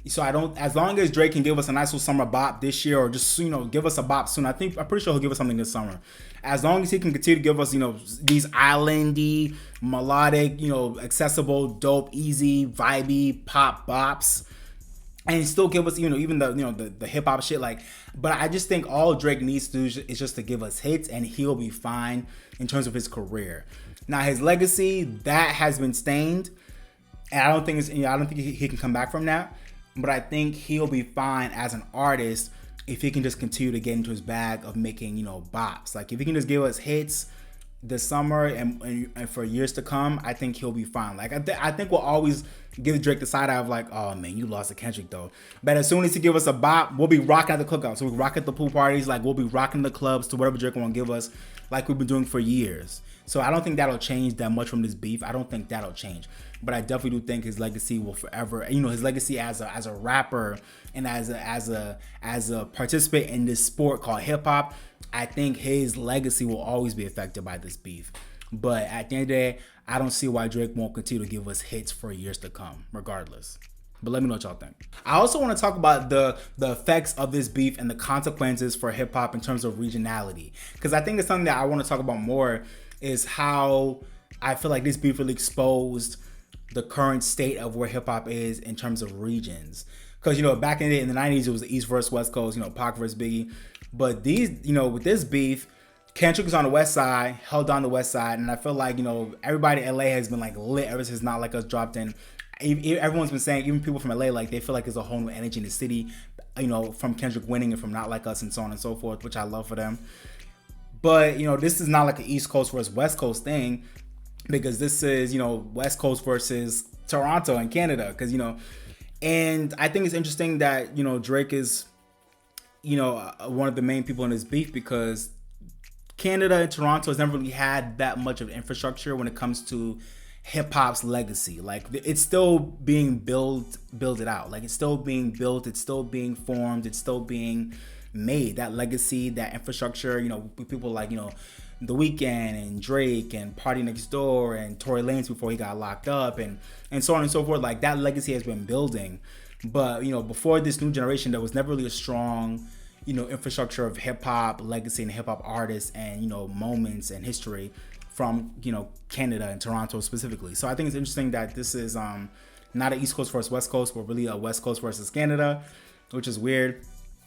So as long as Drake can give us a nice little summer bop this year, or just, you know, give us a bop soon, I'm pretty sure he'll give us something this summer. As long as he can continue to give us, you know, these islandy, melodic, you know, accessible, dope, easy, vibey pop bops, and still give us, you know, even the, you know, the hip hop shit, like. But I just think all Drake needs to do is just to give us hits, and he'll be fine in terms of his career. Now his legacy, that has been stained, and I don't think he can come back from that. But I think he'll be fine as an artist if he can just continue to get into his bag of making, you know, bops. Like if he can just give us hits this summer and for years to come, I think he'll be fine. Like I think we'll always give Drake the side eye of like, oh man, you lost to Kendrick though. But as soon as he give us a bop, we'll be rocking at the cookouts. So we rock at the pool parties. Like we'll be rocking the clubs to whatever Drake want to give us, like we've been doing for years. So I don't think that'll change that much from this beef. I don't think that'll change. But I definitely do think his legacy will forever, you know, his legacy as a rapper and as a participant in this sport called hip hop, I think his legacy will always be affected by this beef. But at the end of the day, I don't see why Drake won't continue to give us hits for years to come, regardless. But let me know what y'all think. I also want to talk about the effects of this beef and the consequences for hip hop in terms of regionality, because I think it's something that I want to talk about more. Is how I feel like this beef really exposed the current state of where hip hop is in terms of regions. Because, you know, back in the 90s, it was the East versus West Coast, you know, Pac versus Biggie. But these, you know, with this beef, Kendrick was on the West Side, held down the West Side. And I feel like, you know, everybody in LA has been like lit ever since Not Like Us dropped in. Everyone's been saying, even people from LA, like they feel like there's a whole new energy in the city, you know, from Kendrick winning and from Not Like Us and so on and so forth, which I love for them. But, you know, this is not like an East Coast versus West Coast thing, because this is, you know, West Coast versus Toronto and Canada. Because, you know, and I think it's interesting that, you know, Drake is, you know, one of the main people in this beef, because Canada and Toronto has never really had that much of infrastructure when it comes to hip hop's legacy. Like it's still being built out. Like it's still being built. It's still being formed. It's still being made, that legacy, that infrastructure, with people like, The Weeknd and Drake and Party Next Door and Tory Lanez before he got locked up and so on and so forth. Like, that legacy has been building. But, before this new generation, there was never really a strong, infrastructure of hip hop legacy and hip hop artists and, moments and history from, Canada and Toronto specifically. So I think it's interesting that this is not an East Coast versus West Coast, but really a West Coast versus Canada, which is weird.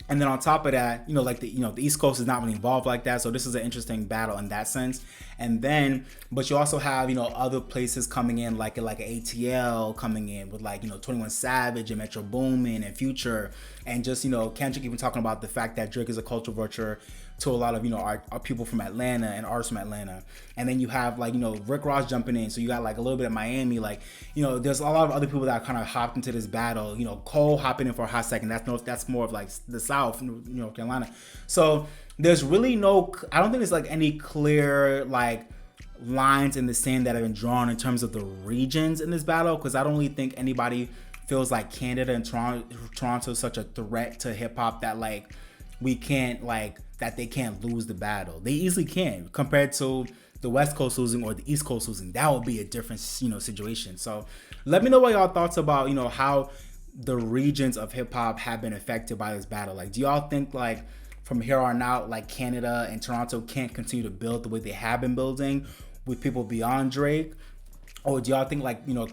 And then on top of that, the East Coast is not really involved like that. So this is an interesting battle in that sense. And then, but you also have, other places coming in like an ATL coming in with 21 Savage and Metro Boomin and Future. And just, Kendrick even talking about the fact that Drake is a cultural vulture to a lot of, our people from Atlanta and artists from Atlanta. And then you have Rick Ross jumping in. So you got a little bit of Miami, there's a lot of other people that kind of hopped into this battle. Cole hopping in for a hot second. That's more of the South, North Carolina. So there's really I don't think there's any clear lines in the sand that have been drawn in terms of the regions in this battle, because I don't really think anybody feels like Canada and Toronto is such a threat to hip hop that we can't that they can't lose the battle. They easily can, compared to the West Coast losing or the East Coast losing. That would be a different situation. So let me know what y'all thoughts about how the regions of hip hop have been affected by this battle. Do y'all think from here on out Canada and Toronto can't continue to build the way they have been building with people beyond Drake? Or do y'all think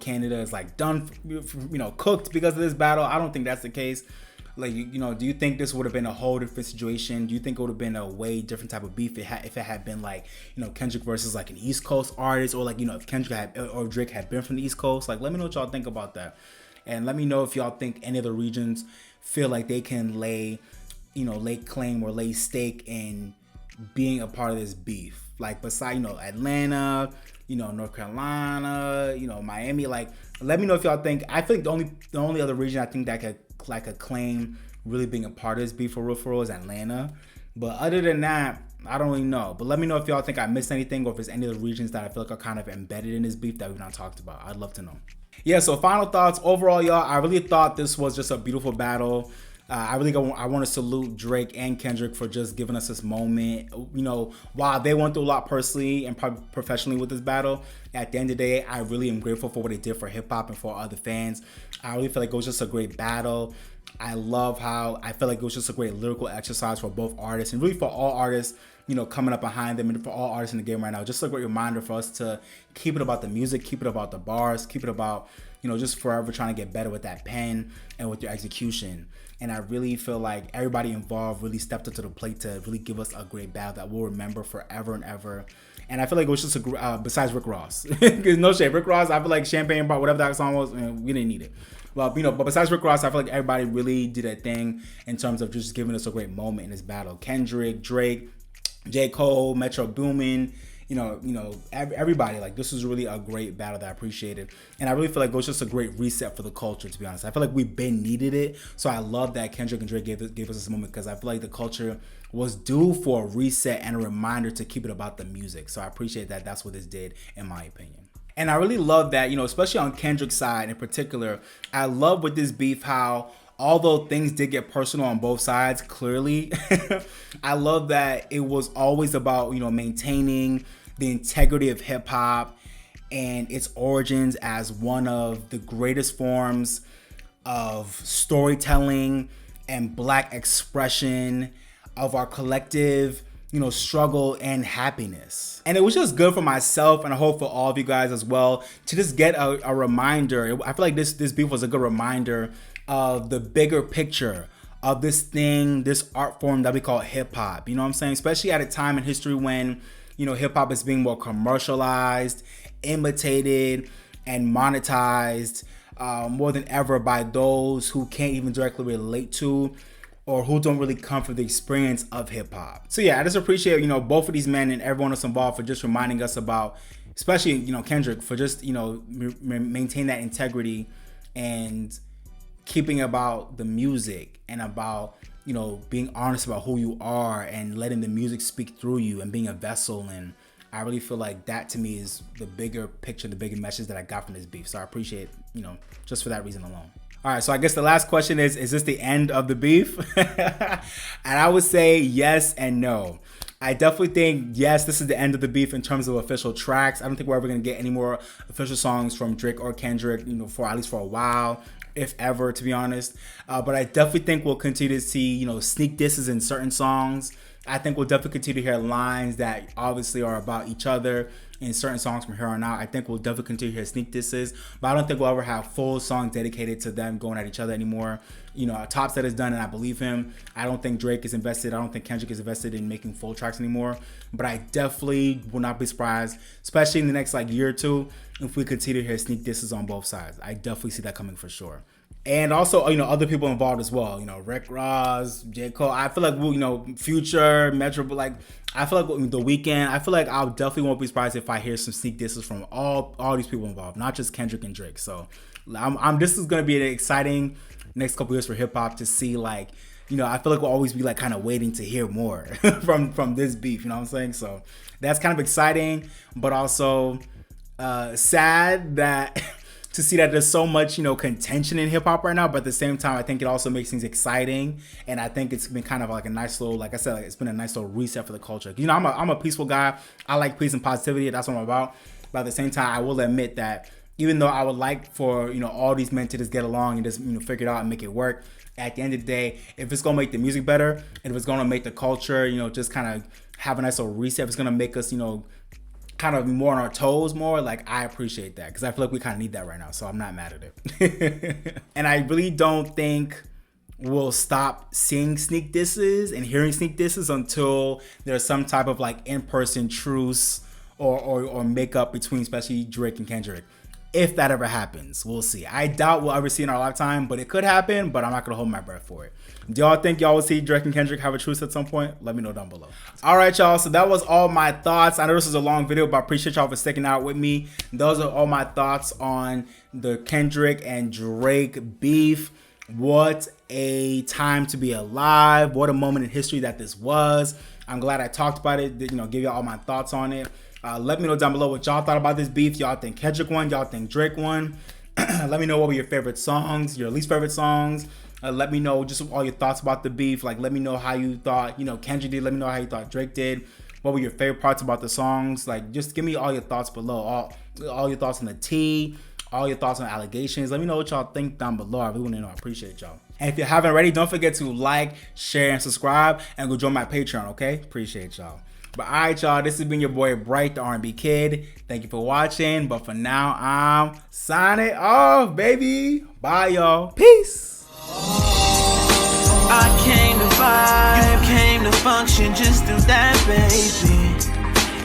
Canada is done, cooked because of this battle? I don't think that's the case. Do you think this would have been a whole different situation? Do you think it would have been a way different type of beef if it had been Kendrick versus an East Coast artist, or if Kendrick or Drake had been from the East Coast? Let me know what y'all think about that, and let me know if y'all think any of the regions feel like they can lay claim or lay stake in being a part of this beef. Beside Atlanta, North Carolina, Miami. Let me know if y'all think. I think the only other region I think that could claim really being a part of this beef for real is Atlanta. But other than that, I don't really know. But let me know if y'all think I missed anything, or if there's any of the regions that I feel are kind of embedded in this beef that we've not talked about. I'd love to know. Yeah, so final thoughts. Overall, y'all, I really thought this was just a beautiful battle. I want to salute Drake and Kendrick for just giving us this moment. While they went through a lot personally and professionally with this battle, at the end of the day, I really am grateful for what they did for hip hop and for other fans. I really feel like it was just a great battle. I love how I feel like it was just a great lyrical exercise for both artists, and really for all artists, coming up behind them, and for all artists in the game right now. Just a great reminder for us to keep it about the music, keep it about the bars, keep it about, just forever trying to get better with that pen and with your execution. And I really feel like everybody involved really stepped up to the plate to really give us a great battle that we'll remember forever and ever. And I feel like it was just besides Rick Ross. No shade, Rick Ross, I feel like Champagne Bar, whatever that song was, we didn't need it. Well, but besides Rick Ross, I feel like everybody really did a thing in terms of just giving us a great moment in this battle. Kendrick, Drake, J. Cole, Metro Boomin, everybody. This was really a great battle that I appreciated. And I really feel like it was just a great reset for the culture, to be honest. I feel like we've been needed it. So I love that Kendrick and Drake gave us this moment, because I feel like the culture was due for a reset and a reminder to keep it about the music. So I appreciate that. That's what this did, in my opinion. And I really love that, especially on Kendrick's side in particular, I love with this beef how, although things did get personal on both sides, clearly, I love that it was always about, maintaining the integrity of hip hop and its origins as one of the greatest forms of storytelling and Black expression of our collective, struggle and happiness. And it was just good for myself, and I hope for all of you guys as well, to just get a reminder. I feel like this beef was a good reminder of the bigger picture of this thing, this art form that we call hip hop. You know what I'm saying? Especially at a time in history when, hip hop is being more commercialized, imitated, and monetized more than ever by those who can't even directly relate to or who don't really come from the experience of hip hop. So yeah, I just appreciate, both of these men and everyone else involved for just reminding us about, especially, Kendrick, for just, maintain that integrity and keeping about the music and about, being honest about who you are and letting the music speak through you and being a vessel. And I really feel like that to me is the bigger picture, the bigger message that I got from this beef. So I appreciate, just for that reason alone. All right, so I guess the last question is this the end of the beef? And I would say yes and no. I definitely think, yes, this is the end of the beef in terms of official tracks. I don't think we're ever going to get any more official songs from Drake or Kendrick, for at least for a while, if ever, to be honest. But I definitely think we'll continue to see, sneak disses in certain songs. I think we'll definitely continue to hear lines that obviously are about each other in certain songs from here on out. I think we'll definitely continue to hear sneak disses, but I don't think we'll ever have full songs dedicated to them going at each other anymore. Top Set is done, and I believe him. I don't think Drake is invested. I don't think Kendrick is invested in making full tracks anymore. But I definitely will not be surprised, especially in the next year or two, if we continue to hear sneak disses on both sides. I definitely see that coming for sure. And also, other people involved as well. Rick Ross, J. Cole. I feel like, Future, Metro, but I feel like The Weeknd. I feel like I definitely won't be surprised if I hear some sneak disses from all these people involved, not just Kendrick and Drake. So, this is gonna be an exciting next couple years for hip hop to see. I feel like we'll always be kind of waiting to hear more from this beef. You know what I'm saying? So that's kind of exciting, but also sad that. To see that there's so much, contention in hip hop right now, but at the same time, I think it also makes things exciting, and I think it's been kind of a nice little, like I said, it's been a nice little reset for the culture. I'm a peaceful guy. I like peace and positivity. That's what I'm about. But at the same time, I will admit that even though I would like for all these men to just get along and just figure it out and make it work, at the end of the day, if it's gonna make the music better, and if it's gonna make the culture, just kind of have a nice little reset, if it's gonna make us, kind of more on our toes more, I appreciate that, because I feel like we kind of need that right now, so I'm not mad at it. And I really don't think we'll stop seeing sneak disses and hearing sneak disses until there's some type of in-person truce or makeup between especially Drake and Kendrick. If that ever happens, we'll see. I doubt we'll ever see in our lifetime, but it could happen, but I'm not gonna hold my breath for it. Do y'all think y'all will see Drake and Kendrick have a truce at some point? Let me know down below. All right, y'all, so that was all my thoughts. I know this was a long video, but I appreciate y'all for sticking out with me. Those are all my thoughts on the Kendrick and Drake beef. What a time to be alive. What a moment in history that this was. I'm glad I talked about it, give y'all all my thoughts on it. Let me know down below what y'all thought about this beef. Y'all think Kendrick won? Y'all think Drake won? Let me know what were your favorite songs, your least favorite songs. Let me know just all your thoughts about the beef. Let me know how you thought, Kendrick did. Let me know how you thought Drake did. What were your favorite parts about the songs? Just give me all your thoughts below. All your thoughts on the tea. All your thoughts on allegations. Let me know what y'all think down below. I really want to know. I appreciate y'all. And if you haven't already, don't forget to like, share, and subscribe. And go join my Patreon, okay? Appreciate y'all. But all right, y'all, this has been your boy Bright, the R&B Kid. Thank you for watching. But for now, I'm signing off, baby. Bye, y'all. Peace. I came to vibe, you came to function, just do that, baby.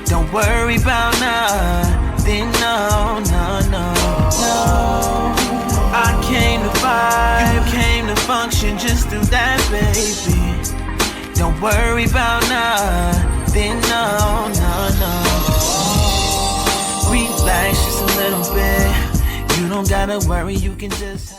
Don't worry about nothing, no. I came to vibe, you came to function, just do that, baby. Don't worry about nothing, no. Relax just a little bit. You don't gotta worry, you can just